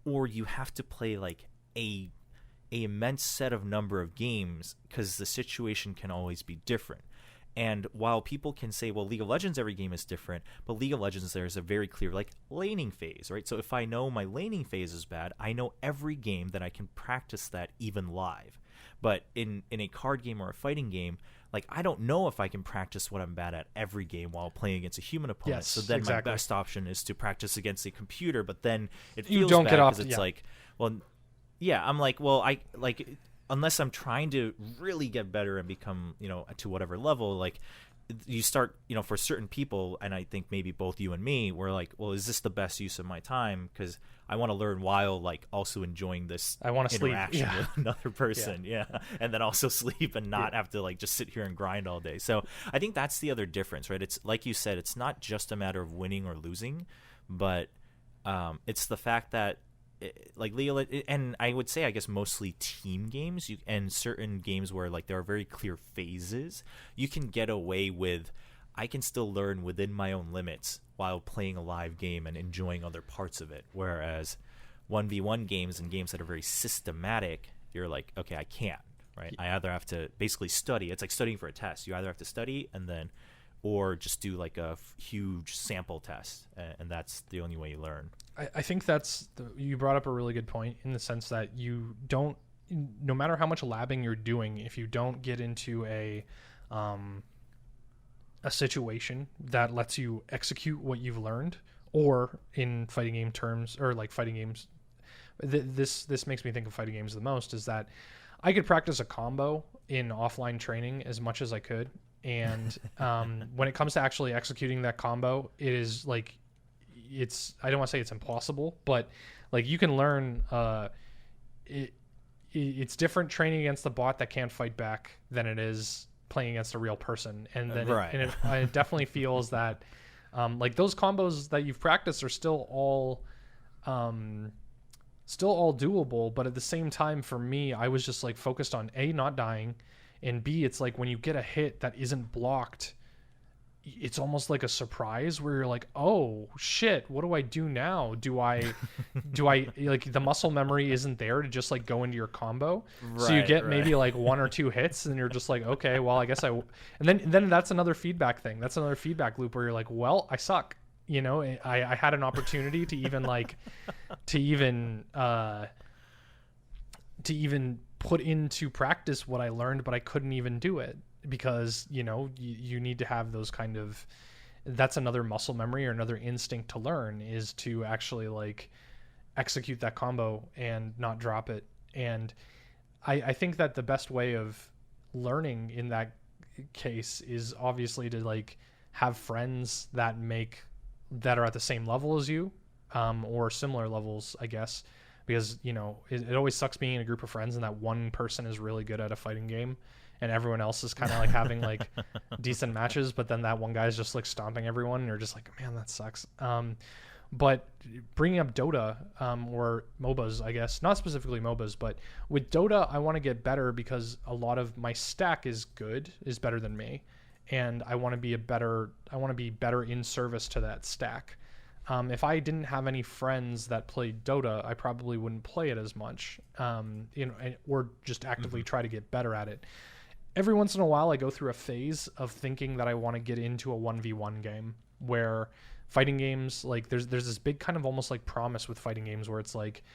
or you have to play like a immense set of number of games, because the situation can always be different. And while people can say, well, League of Legends, every game is different, but League of Legends, there's a very clear like laning phase, right? So if I know my laning phase is bad, I know every game that I can practice that even live. But in a card game or a fighting game, like I don't know if I can practice what I'm bad at every game while playing against a human opponent. Yes, so then exactly. my best option is to practice against a computer, but then it You feels don't bad get off. because it's Yeah. like, well, yeah, I'm like, well, I like, unless I'm trying to really get better and become, to whatever level, like you start, for certain people, and I think maybe both you and me, we're like, well, is this the best use of my time? Because I want to learn while like also enjoying this I want to sleep. interaction Yeah. with another person, yeah, and then also sleep and not have to like just sit here and grind all day. So I think that's the other difference, right? It's like you said, it's not just a matter of winning or losing, but it's the fact that like Leo, and I would say, I guess, mostly team games, and certain games where like there are very clear phases, you can get away with, I can still learn within my own limits while playing a live game and enjoying other parts of it. Whereas 1v1 games and games that are very systematic, you're like, okay, I can't, right? I either have to basically study. It's like studying for a test. You either have to study and then, or just do like a huge sample test, and that's the only way you learn. I think you brought up a really good point, in the sense that you don't, no matter how much labbing you're doing, if you don't get into a situation that lets you execute what you've learned, or in fighting game terms, or like fighting games, this makes me think of fighting games the most, is that I could practice a combo in offline training as much as I could, and when it comes to actually executing that combo, it is like, I don't want to say it's impossible, but like you can learn, it's different training against the bot that can't fight back than it is playing against a real person. And then Right. it definitely feels that like those combos that you've practiced are still all doable, but at the same time, for me, I was just like focused on A, not dying, and B, it's like when you get a hit that isn't blocked, it's almost like a surprise where you're like, oh shit, what do I do now? Do I like, the muscle memory isn't there to just like go into your combo. So you get maybe like one or two hits and you're just like, okay, well, I guess and then that's another feedback thing. That's another feedback loop where you're like, well, I suck. I had an opportunity to even like, to even put into practice what I learned, but I couldn't even do it. Because you need to have those kind of, that's another muscle memory or another instinct to learn, is to actually like execute that combo and not drop it. And I think that the best way of learning in that case is obviously to like have friends that are at the same level as you, or similar levels, I guess, because it always sucks being in a group of friends and that one person is really good at a fighting game and everyone else is kind of like having like decent matches, but then that one guy's just like stomping everyone and you're just like, man, that sucks. But bringing up Dota, or MOBAs, I guess, not specifically MOBAs, but with Dota, I want to get better because a lot of my stack is better than me. And I want to be better in service to that stack. If I didn't have any friends that played Dota, I probably wouldn't play it as much, or just actively try to get better at it. Every once in a while, I go through a phase of thinking that I want to get into a 1v1 game, where fighting games, like there's this big kind of almost like promise with fighting games where it's like,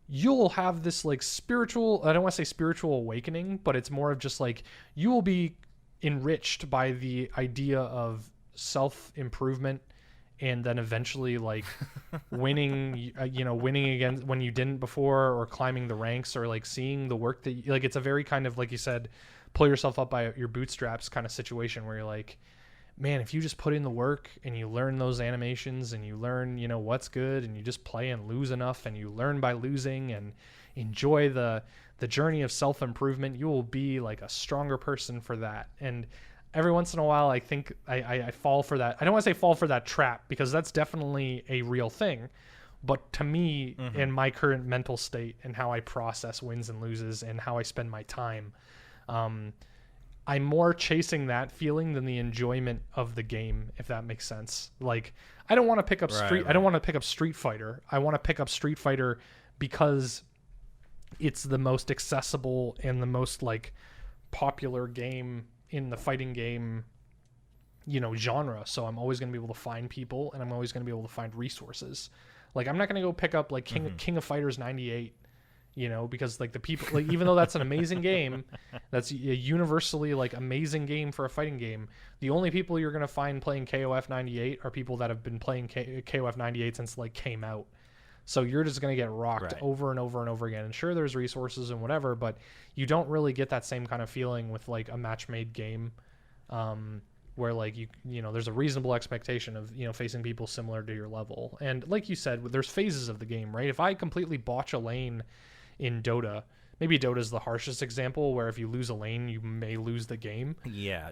you'll have this like spiritual, I don't want to say spiritual awakening, but it's more of just like, you will be enriched by the idea of self-improvement, and then eventually like winning again when you didn't before, or climbing the ranks, or like seeing the work that like, it's a very kind of, like you said, pull yourself up by your bootstraps kind of situation, where you're like, man, if you just put in the work and you learn those animations and you learn, what's good, and you just play and lose enough and you learn by losing and enjoy the the journey of self-improvement. You will be like a stronger person for that. And every once in a while, I think I fall for that. I don't want to say fall for that trap, because that's definitely a real thing. But to me, in my current mental state and how I process wins and loses and how I spend my time, I'm more chasing that feeling than the enjoyment of the game, if that makes sense. Like, I don't want to pick up I don't want to pick up Street Fighter. I want to pick up Street Fighter because it's the most accessible and the most like popular game in the fighting game, genre. So I'm always going to be able to find people, and I'm always going to be able to find resources. Like, I'm not going to go pick up like King of Fighters 98. Because like the people, like, even though that's an amazing game, that's a universally like amazing game for a fighting game, the only people you're going to find playing KOF 98 are people that have been playing KOF 98 since like came out. So you're just going to get rocked over and over and over again. And sure, there's resources and whatever, but you don't really get that same kind of feeling with like a match made game, where like there's a reasonable expectation of facing people similar to your level. And like you said, there's phases of the game, right? If I completely botch a lane in Dota, maybe Dota's the harshest example, where if you lose a lane, you may lose the game. Yeah,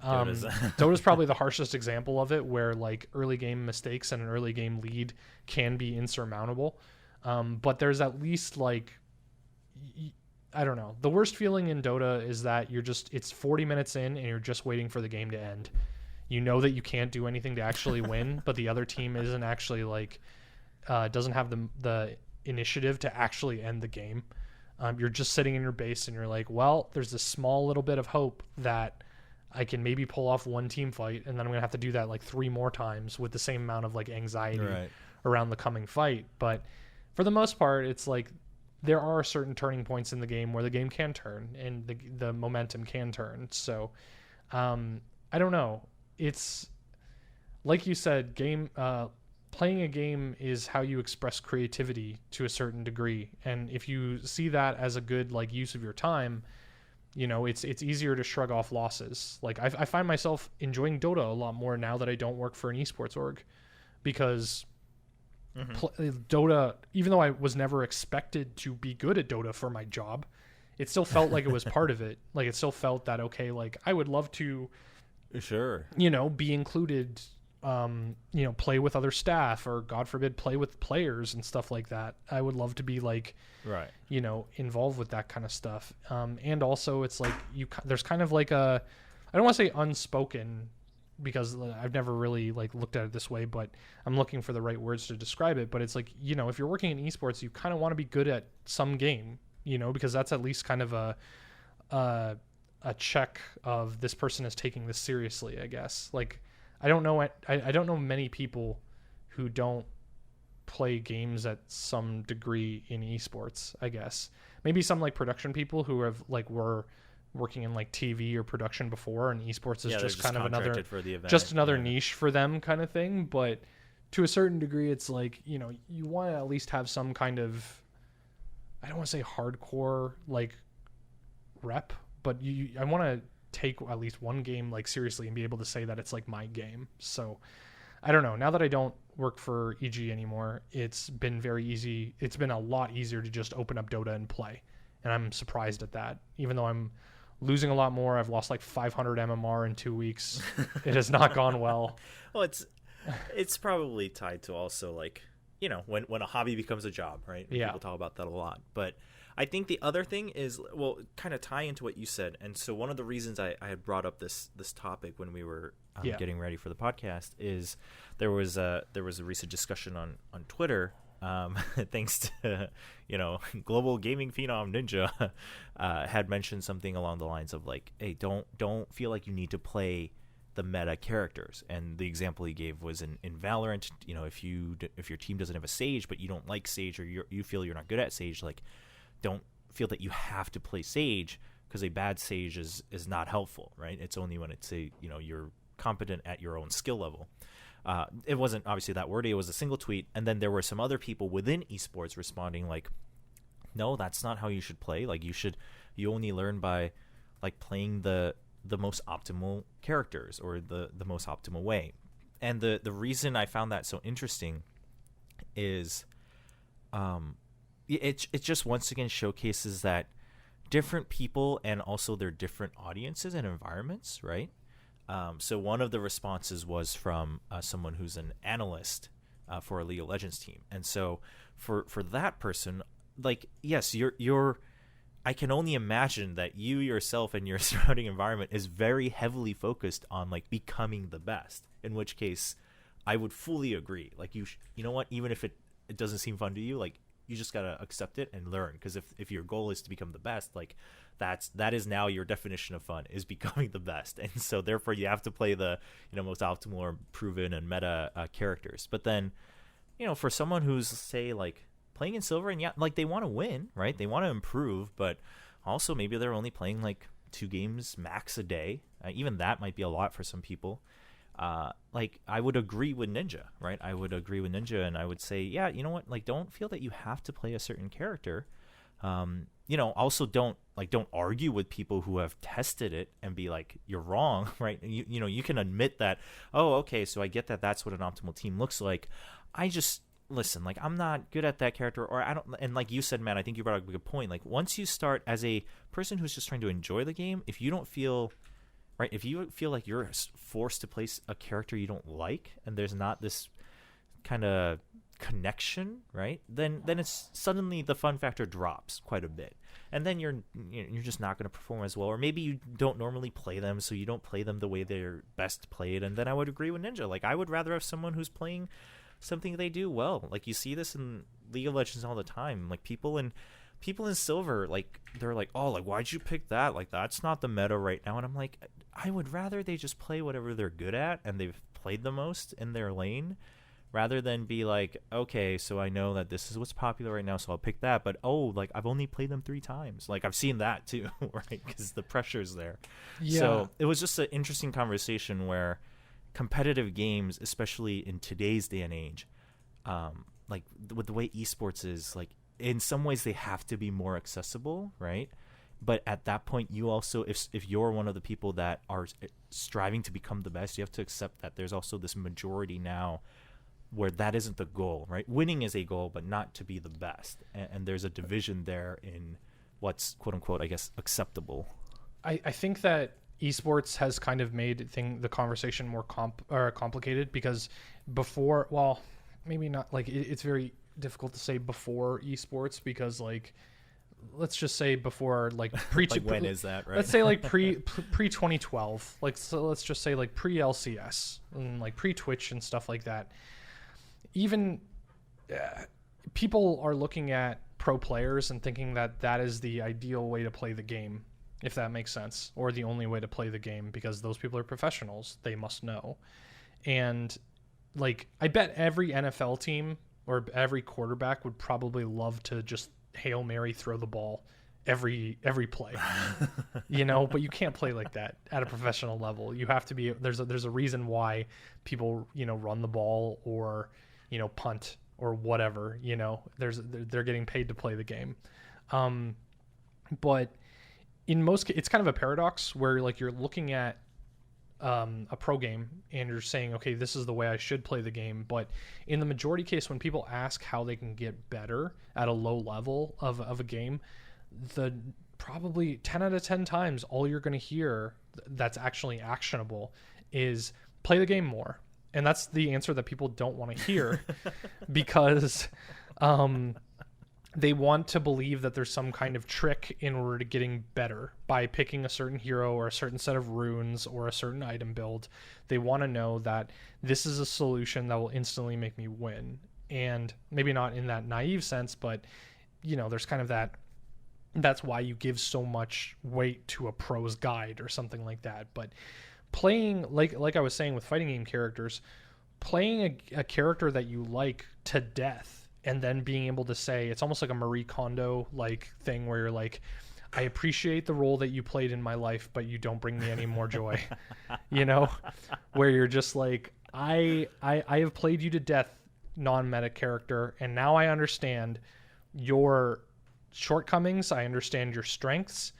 Dota's probably the harshest example of it, where like early game mistakes and an early game lead can be insurmountable. But there's at least like, I don't know. The worst feeling in Dota is that it's 40 minutes in and you're just waiting for the game to end. You know that you can't do anything to actually win, but the other team isn't actually like, doesn't have the initiative to actually end the game. You're just sitting in your base and you're like, well, there's this small little bit of hope that I can maybe pull off one team fight, and then I'm going to have to do that like 3 more times with the same amount of like anxiety around the coming fight. But for the most part, it's like there are certain turning points in the game where the game can turn and the momentum can turn. So I don't know. It's like you said, playing a game is how you express creativity to a certain degree. And if you see that as a good like use of your time, it's easier to shrug off losses. Like I find myself enjoying Dota a lot more now that I don't work for an esports org, because Dota, even though I was never expected to be good at Dota for my job, it still felt like it was part of it. Like it still felt that, okay, like I would love to, be included, play with other staff, or God forbid play with players and stuff like that. I would love to be like, involved with that kind of stuff. And also it's like there's kind of like I don't want to say unspoken, because I've never really like looked at it this way, but I'm looking for the right words to describe it. But it's like, if you're working in esports, you kind of want to be good at some game, because that's at least kind of a check of this person is taking this seriously, I guess. Like, I don't know many people who don't play games at some degree in esports, I guess. Maybe some like production people who have like were working in like TV or production before, and esports is just kind of another niche for them kind of thing. But to a certain degree, it's like, you want to at least have some kind of, I don't want to say hardcore like rep, but I want to take at least one game like seriously and be able to say that it's like my game. So I don't know. Now that I don't work for EG anymore, it's been very easy. It's been a lot easier to just open up Dota and play. And I'm surprised at that. Even though I'm losing a lot more, I've lost like 500 MMR in 2 weeks. It has not gone well. Well, it's probably tied to also like, when a hobby becomes a job, right? Yeah. People talk about that a lot. But I think the other thing is, well, kind of tie into what you said. And so one of the reasons I had brought up this topic when we were getting ready for the podcast is there was a recent discussion on Twitter, thanks to global gaming phenom Ninja, had mentioned something along the lines of like, hey, don't feel like you need to play the meta characters. And the example he gave was in Valorant. If your team doesn't have a Sage, but you don't like Sage, or you feel you're not good at Sage, like, don't feel that you have to play Sage, because a bad Sage is not helpful, right? It's only when it's you're competent at your own skill level. It wasn't obviously that wordy. It was a single tweet, and then there were some other people within esports responding like, no, that's not how you should play. Like, you only learn by like playing the most optimal characters, or the most optimal way. And the reason I found that so interesting is it just once again showcases that different people and also their different audiences and environments, right? So one of the responses was from someone who's an analyst for a League of Legends team, and so for that person, like, yes, you're I can only imagine that you yourself and your surrounding environment is very heavily focused on like becoming the best. In which case, I would fully agree. Like you know what? Even if it doesn't seem fun to you, like you just gotta accept it and learn. Because if your goal is to become the best, like that is now your definition of fun, is becoming the best. And so therefore you have to play the most optimal or proven and meta characters. But then for someone who's, say, like playing in silver, and like they want to win, right? They want to improve, but also maybe they're only playing like 2 games max a day. Even that might be a lot for some people. Like I would agree with Ninja, right? I would agree with Ninja, and I would say, yeah, you know what? Like, don't feel that you have to play a certain character. Also don't argue with people who have tested it and be like, you're wrong, right? You can admit that, oh, okay, so I get that that's what an optimal team looks like. I just listen, like I'm not good at that character, or I don't. And like you said, man, I think you brought up a good point. Like once you start as a person who's just trying to enjoy the game, if you don't feel right, if you feel like you're forced to place a character you don't like, and there's not this kind of connection, right? Then it's suddenly the fun factor drops quite a bit, and then you're just not going to perform as well. Or maybe you don't normally play them, so you don't play them the way they're best played. And then I would agree with Ninja. Like I would rather have someone who's playing something they do well. Like you see this in League of Legends all the time. Like people in silver, like they're like, oh, like why'd you pick that? Like that's not the meta right now. And I'm like, I would rather they just play whatever they're good at and they've played the most in their lane, rather than be like, okay, so I know that this is what's popular right now, so I'll pick that. But like I've only played them 3 times. Like I've seen that too, right? Because the pressure's there. Yeah. So it was just an interesting conversation where competitive games, especially in today's day and age, like with the way esports is, like in some ways they have to be more accessible, right? But at that point, you also, if you're one of the people that are striving to become the best, you have to accept that there's also this majority now where that isn't the goal, right? Winning is a goal, but not to be the best. And there's a division there in what's, quote unquote, I guess, acceptable. I think that esports has kind of made the conversation more complicated, because before, well, maybe not, like it's very difficult to say before esports, because like let's just say before like like when is that, right? Let's say like pre 2012, like, so let's just say like pre LCS and like pre Twitch and stuff like that. Even people are looking at pro players and thinking that that is the ideal way to play the game, if that makes sense, or the only way to play the game, because those people are professionals. They must know. And like, I bet every NFL team or every quarterback would probably love to just Hail Mary throw the ball every play, but you can't play like that at a professional level. You have to be, there's a reason why people, run the ball or, punt or whatever, they're getting paid to play the game. But in most cases, it's kind of a paradox where like you're looking at a pro game and you're saying, okay, this is the way I should play the game. But in the majority case, when people ask how they can get better at a low level of a game, the probably 10 out of 10 times, all you're going to hear that's actually actionable is play the game more. And that's the answer that people don't want to hear because they want to believe that there's some kind of trick in order to getting better by picking a certain hero or a certain set of runes or a certain item build. They want to know that this is a solution that will instantly make me win. And maybe not in that naive sense, but there's kind of that's why you give so much weight to a pro's guide or something like that. But playing, like I was saying with fighting game characters, playing a character that you like to death, and then being able to say, it's almost like a Marie Kondo like thing where you're like, I appreciate the role that you played in my life, but you don't bring me any more joy. Where you're just like, I have played you to death, non-meta character, and now I understand your shortcomings, I understand your strengths,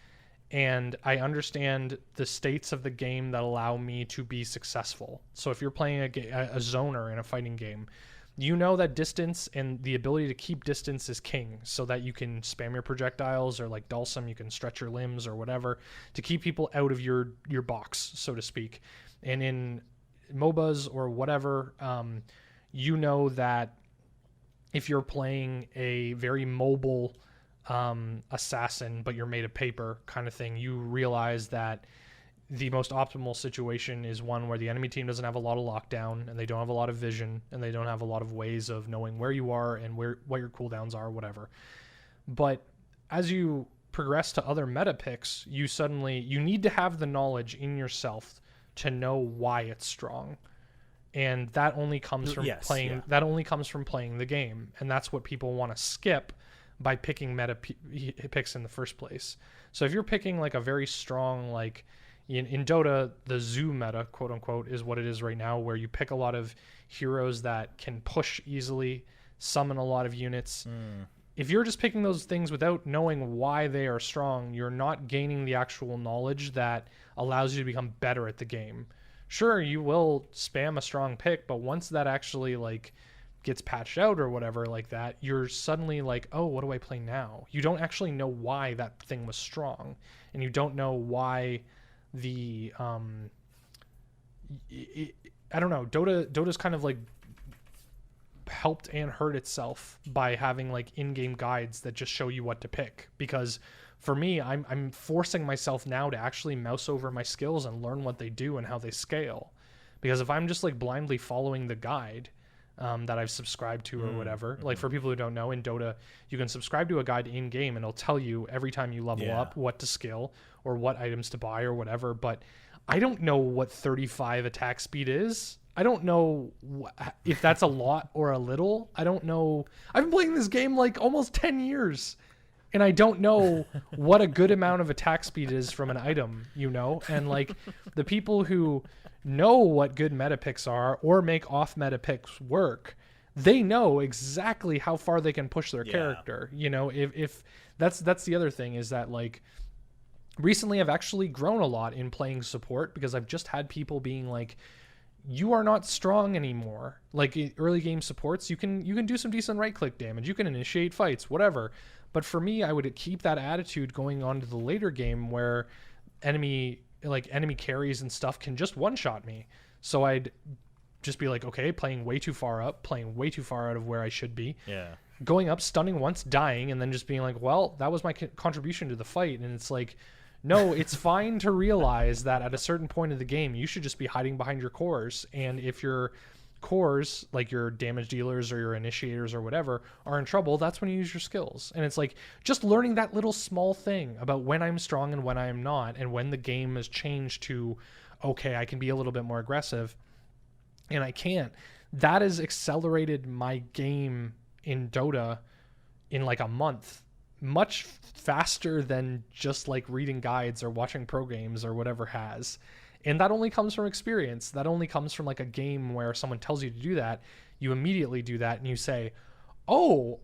and I understand the states of the game that allow me to be successful. So if you're playing a zoner in a fighting game, you know that distance and the ability to keep distance is king, so that you can spam your projectiles, or like Dulcim, you can stretch your limbs or whatever to keep people out of your box, so to speak. And in MOBAs or whatever, you know that if you're playing a very mobile assassin, but you're made of paper kind of thing, you realize that the most optimal situation is one where the enemy team doesn't have a lot of lockdown, and they don't have a lot of vision, and they don't have a lot of ways of knowing where you are and what your cooldowns are, whatever. But as you progress to other meta picks, you need to have the knowledge in yourself to know why it's strong. And that only comes from that only comes from playing the game. And that's what people want to skip by picking meta picks in the first place. So if you're picking like a very strong, like in Dota, the zoo meta, quote unquote, is what it is right now, where you pick a lot of heroes that can push easily, summon a lot of units. If you're just picking those things without knowing why they are strong, you're not gaining the actual knowledge that allows you to become better at the game. Sure, you will spam a strong pick, but once that actually like gets patched out or whatever like that, you're suddenly like, oh, what do I play now? You don't actually know why that thing was strong, and you don't know why the I don't know, Dota's kind of like helped and hurt itself by having like in-game guides that just show you what to pick. Because for me, I'm forcing myself now to actually mouse over my skills and learn what they do and how they scale. Because if I'm just like blindly following the guide that I've subscribed to or whatever, like for people who don't know, in Dota you can subscribe to a guide in game and it'll tell you every time you level up what to skill or what items to buy or whatever. But I don't know what 35 attack speed is. I don't know if that's a lot or a little. I don't know. I've been playing this game like almost 10 years, and I don't know what a good amount of attack speed is from an item, you know? And like the people who know what good meta picks are or make off meta picks work, they know exactly how far they can push their character. You know, if that's the other thing, is that like recently I've actually grown a lot in playing support, because I've just had people being like, you are not strong anymore. Like early game supports, you can do some decent right click damage, you can initiate fights, whatever. But for me, I would keep that attitude going on to the later game, where enemy carries and stuff can just one shot me. So I'd just be like, okay, playing way too far up, playing way too far out of where I should be. Going up, stunning once, dying, and then just being like, well, that was my contribution to the fight. And it's like, no, it's fine to realize that at a certain point of the game, you should just be hiding behind your cores. And if your cores, like your damage dealers or your initiators or whatever, are in trouble, that's when you use your skills. And it's like just learning that little small thing about when I'm strong and when I am not, and when the game has changed to, okay, I can be a little bit more aggressive and I can't. That has accelerated my game in Dota in like a month, much faster than just like reading guides or watching pro games or whatever has. And that only comes from experience. That only comes from like a game where someone tells you to do that. You immediately do that and you say, oh,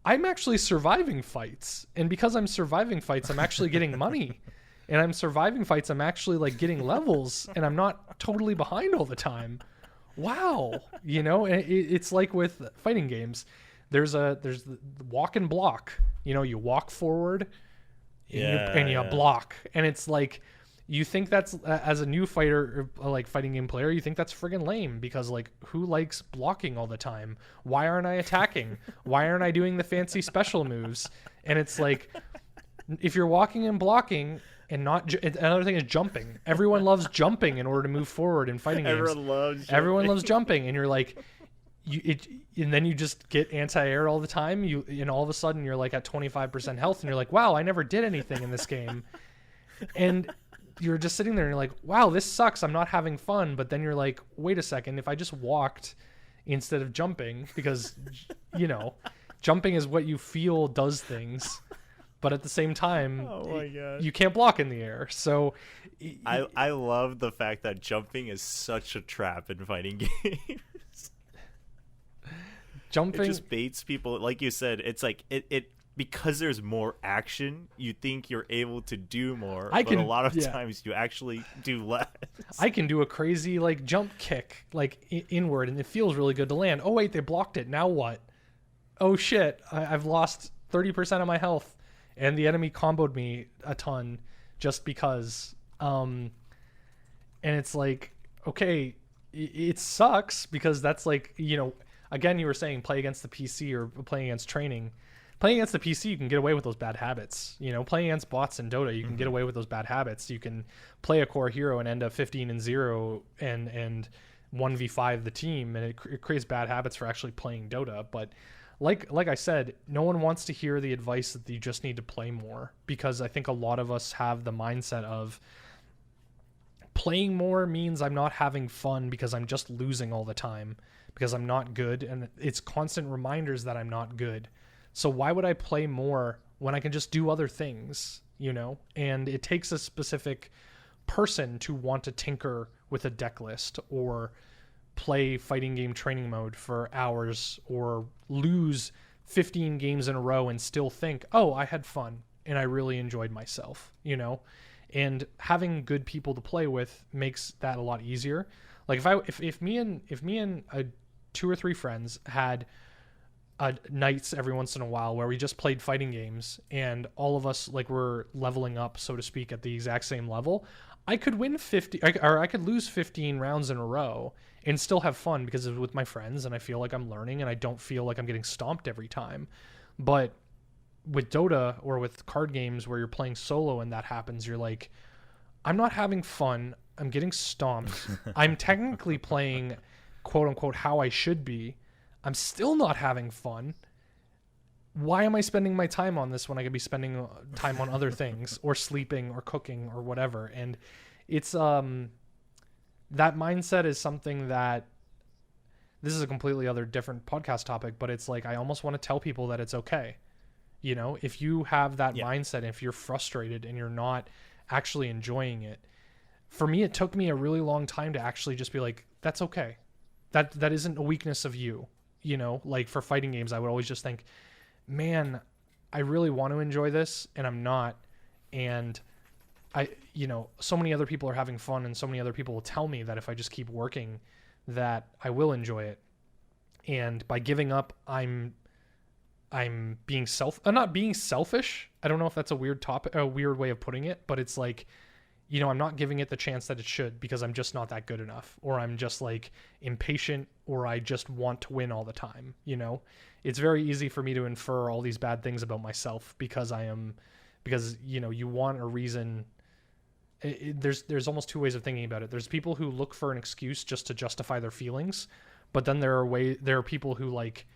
I'm actually surviving fights. And because I'm surviving fights, I'm actually getting money. And I'm surviving fights, I'm actually like getting levels, and I'm not totally behind all the time. Wow. You know, it's like with fighting games. There's the walk and block. You know, you walk forward and you block. And it's like, you think that's, as a new fighter, like fighting game player, you think that's friggin' lame, because like, who likes blocking all the time? Why aren't I attacking? Why aren't I doing the fancy special moves? And it's like, if you're walking and blocking and not, another thing is jumping. Everyone loves jumping in order to move forward in fighting games. Everyone loves jumping. And you're like, and then you just get anti-air all the time. And all of a sudden you're like at 25% health, and you're like, wow, I never did anything in this game. And you're just sitting there and you're like, wow, this sucks, I'm not having fun. But then you're like, wait a second, if I just walked instead of jumping, because, you know, jumping is what you feel does things, but at the same time, you can't block in the air. So I love the fact that jumping is such a trap in fighting games. Jumping, it just baits people. Like you said, it's like it because there's more action, you think you're able to do more, I but can- a lot of yeah. times you actually do less. I can do a crazy like jump kick like inward, and it feels really good to land. Oh wait, they blocked it. Now what? Oh shit, I've lost 30% of my health, and the enemy comboed me a ton just because. And it's like, okay, it sucks because that's like, again, you were saying play against the PC or playing against training. Playing against the PC, you can get away with those bad habits. Playing against bots in Dota, you can get away with those bad habits. You can play a core hero and end up 15-0 and 1v5 the team, and it creates bad habits for actually playing Dota. But like I said, no one wants to hear the advice that you just need to play more, because I think a lot of us have the mindset of playing more means I'm not having fun because I'm just losing all the time, because I'm not good, and it's constant reminders that I'm not good. So why would I play more when I can just do other things, And it takes a specific person to want to tinker with a deck list or play fighting game training mode for hours or lose 15 games in a row and still think, oh, I had fun and I really enjoyed myself, And having good people to play with makes that a lot easier. Like if me and 2 or 3 friends had nights every once in a while where we just played fighting games and all of us like were leveling up, so to speak, at the exact same level, I could win 50 or I could lose 15 rounds in a row and still have fun because it's with my friends and I feel like I'm learning and I don't feel like I'm getting stomped every time. But with Dota or with card games where you're playing solo and that happens, you're like, I'm not having fun. I'm getting stomped. I'm technically playing quote unquote how I should be. I'm still not having fun. Why am I spending my time on this when I could be spending time on other things or sleeping or cooking or whatever? And it's that mindset is something that, this is a completely other different podcast topic, but it's like I almost want to tell people that it's okay. If you have that mindset, if you're frustrated and you're not actually enjoying it, for me, it took me a really long time to actually just be like, that's okay. That isn't a weakness of you. Like for fighting games, I would always just think, man, I really want to enjoy this and I'm not. And so many other people are having fun and so many other people will tell me that if I just keep working, that I will enjoy it. And by giving up, I'm being not being selfish. I don't know if that's a weird way of putting it, but it's like, I'm not giving it the chance that it should because I'm just not that good enough, or I'm just like impatient, or I just want to win all the time. It's very easy for me to infer all these bad things about myself because you want a reason. There's almost 2 ways of thinking about it. There's people who look for an excuse just to justify their feelings, but then there are people who like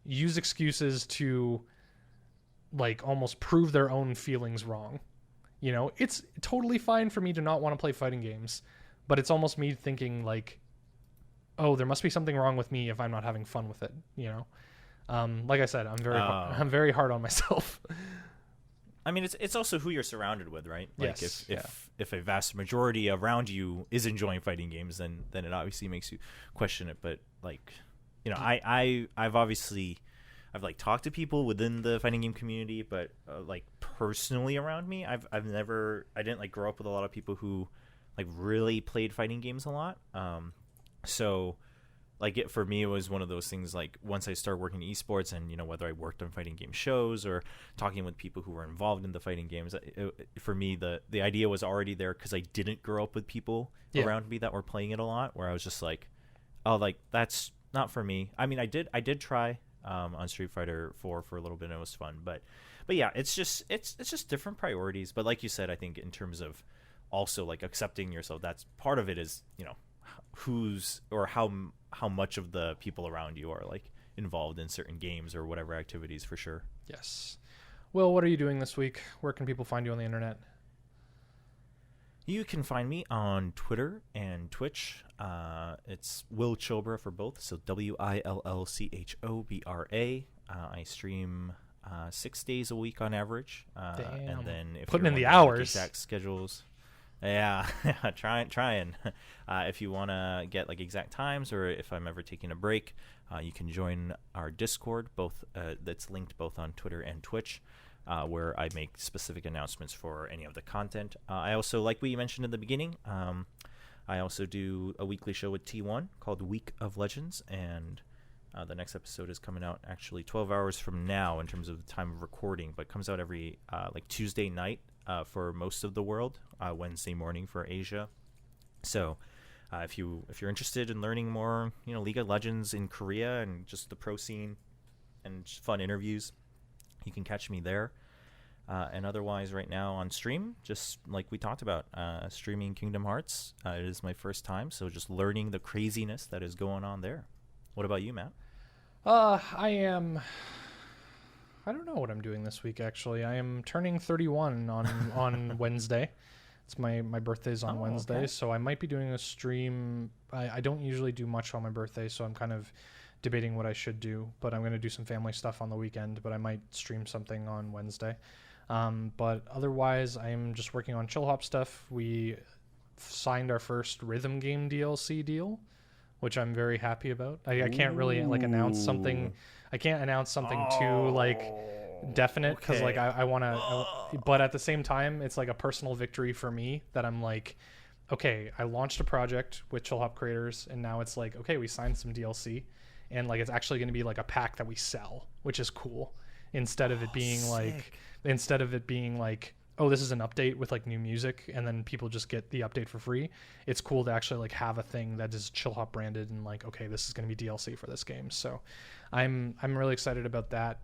use excuses to like almost prove their own feelings wrong. It's totally fine for me to not want to play fighting games, but it's almost me thinking like, oh, there must be something wrong with me if I'm not having fun with it. Like I said, I'm very hard on myself. I mean, it's also who you're surrounded with, right? Like yes, if a vast majority around you is enjoying fighting games, then it obviously makes you question it. But like, I've like talked to people within the fighting game community, but like personally around me, I didn't like grow up with a lot of people who like really played fighting games a lot. So like for me, it was one of those things like once I started working in esports and, whether I worked on fighting game shows or talking with people who were involved in the fighting games, for me, the idea was already there because I didn't grow up with people around me that were playing it a lot, where I was just like, oh, like that's not for me. I mean, I did try on Street Fighter 4 for a little bit and it was fun, but yeah, it's just different priorities. But like you said, I think in terms of also like accepting yourself, that's part of it is, who's or how much of the people around you are like involved in certain games or whatever activities, for sure. Yes. Well, what are you doing this week? Where can people find you on the internet? You can find me on Twitter and Twitch. It's Will Chobra for both, so WILLCHOBRA. I stream 6 days a week on average. Damn. And then if putting you're in the wondering, like, hours. exact schedules. Yeah, trying. If you want to get like exact times, or if I'm ever taking a break, you can join our Discord. Both that's linked both on Twitter and Twitch, where I make specific announcements for any of the content. I also, like we mentioned in the beginning, I also do a weekly show with T1 called Week of Legends, and the next episode is coming out actually 12 hours from now in terms of the time of recording, but comes out every like Tuesday night for most of the world, Wednesday morning for Asia. So if you're interested in learning more, League of Legends in Korea and just the pro scene and just fun interviews, you can catch me there. And otherwise, right now on stream, just like we talked about, streaming Kingdom Hearts. It is my first time, so just learning the craziness that is going on there. What about you, Matt? I don't know what I'm doing this week, actually. I am turning 31 on Wednesday. It's my birthday's on Wednesday, okay. So I might be doing a stream. I don't usually do much on my birthday, so I'm kind of debating what I should do, but I'm going to do some family stuff on the weekend, but I might stream something on Wednesday. But otherwise, I'm just working on Chill Hop stuff. We signed our first rhythm game DLC deal, which I'm very happy about. I can't really announce something. I can't announce something too definite because I want to. But at the same time, it's like a personal victory for me that I'm like, okay, I launched a project with Chill Hop creators, and now it's like, okay, we signed some DLC, and like it's actually going to be like a pack that we sell, which is cool. Instead of it being like, oh, this is an update with like new music, and then people just get the update for free. It's cool to actually like have a thing that is Chill Hop branded and like, okay, this is going to be DLC for this game. So I'm really excited about that.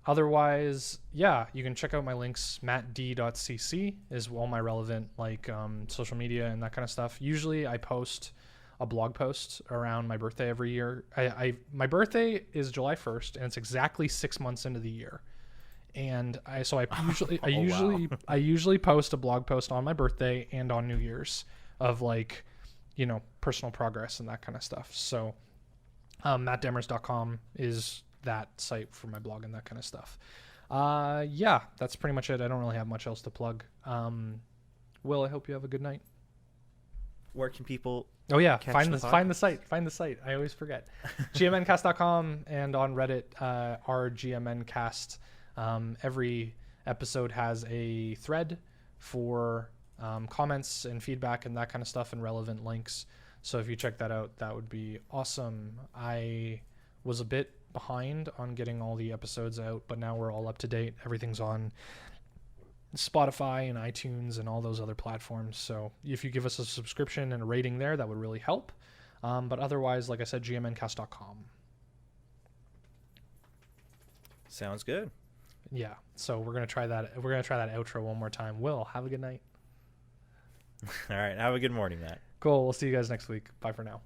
Otherwise, yeah, you can check out my links. mattd.cc is all my relevant social media and that kind of stuff. Usually I post a blog post around my birthday every year. My birthday is July 1st, and it's exactly 6 months into the year. And I usually post a blog post on my birthday and on New Year's of personal progress and that kind of stuff. So mattdemers.com is that site for my blog and that kind of stuff. Yeah, that's pretty much it. I don't really have much else to plug. Will, I hope you have a good night. Where can people find the site. I always forget. gmncast.com, and on Reddit, rgmncast. Every episode has a thread for comments and feedback and that kind of stuff and relevant links. So if you check that out, that would be awesome. I was a bit behind on getting all the episodes out, but now we're all up to date. Everything's on Spotify and iTunes and all those other platforms. So if you give us a subscription and a rating there, that would really help. But otherwise, like I said, gmncast.com. Sounds good. Yeah. So we're gonna try that outro one more time. Will, have a good night. All right. Have a good morning, Matt. Cool. We'll see you guys next week. Bye for now.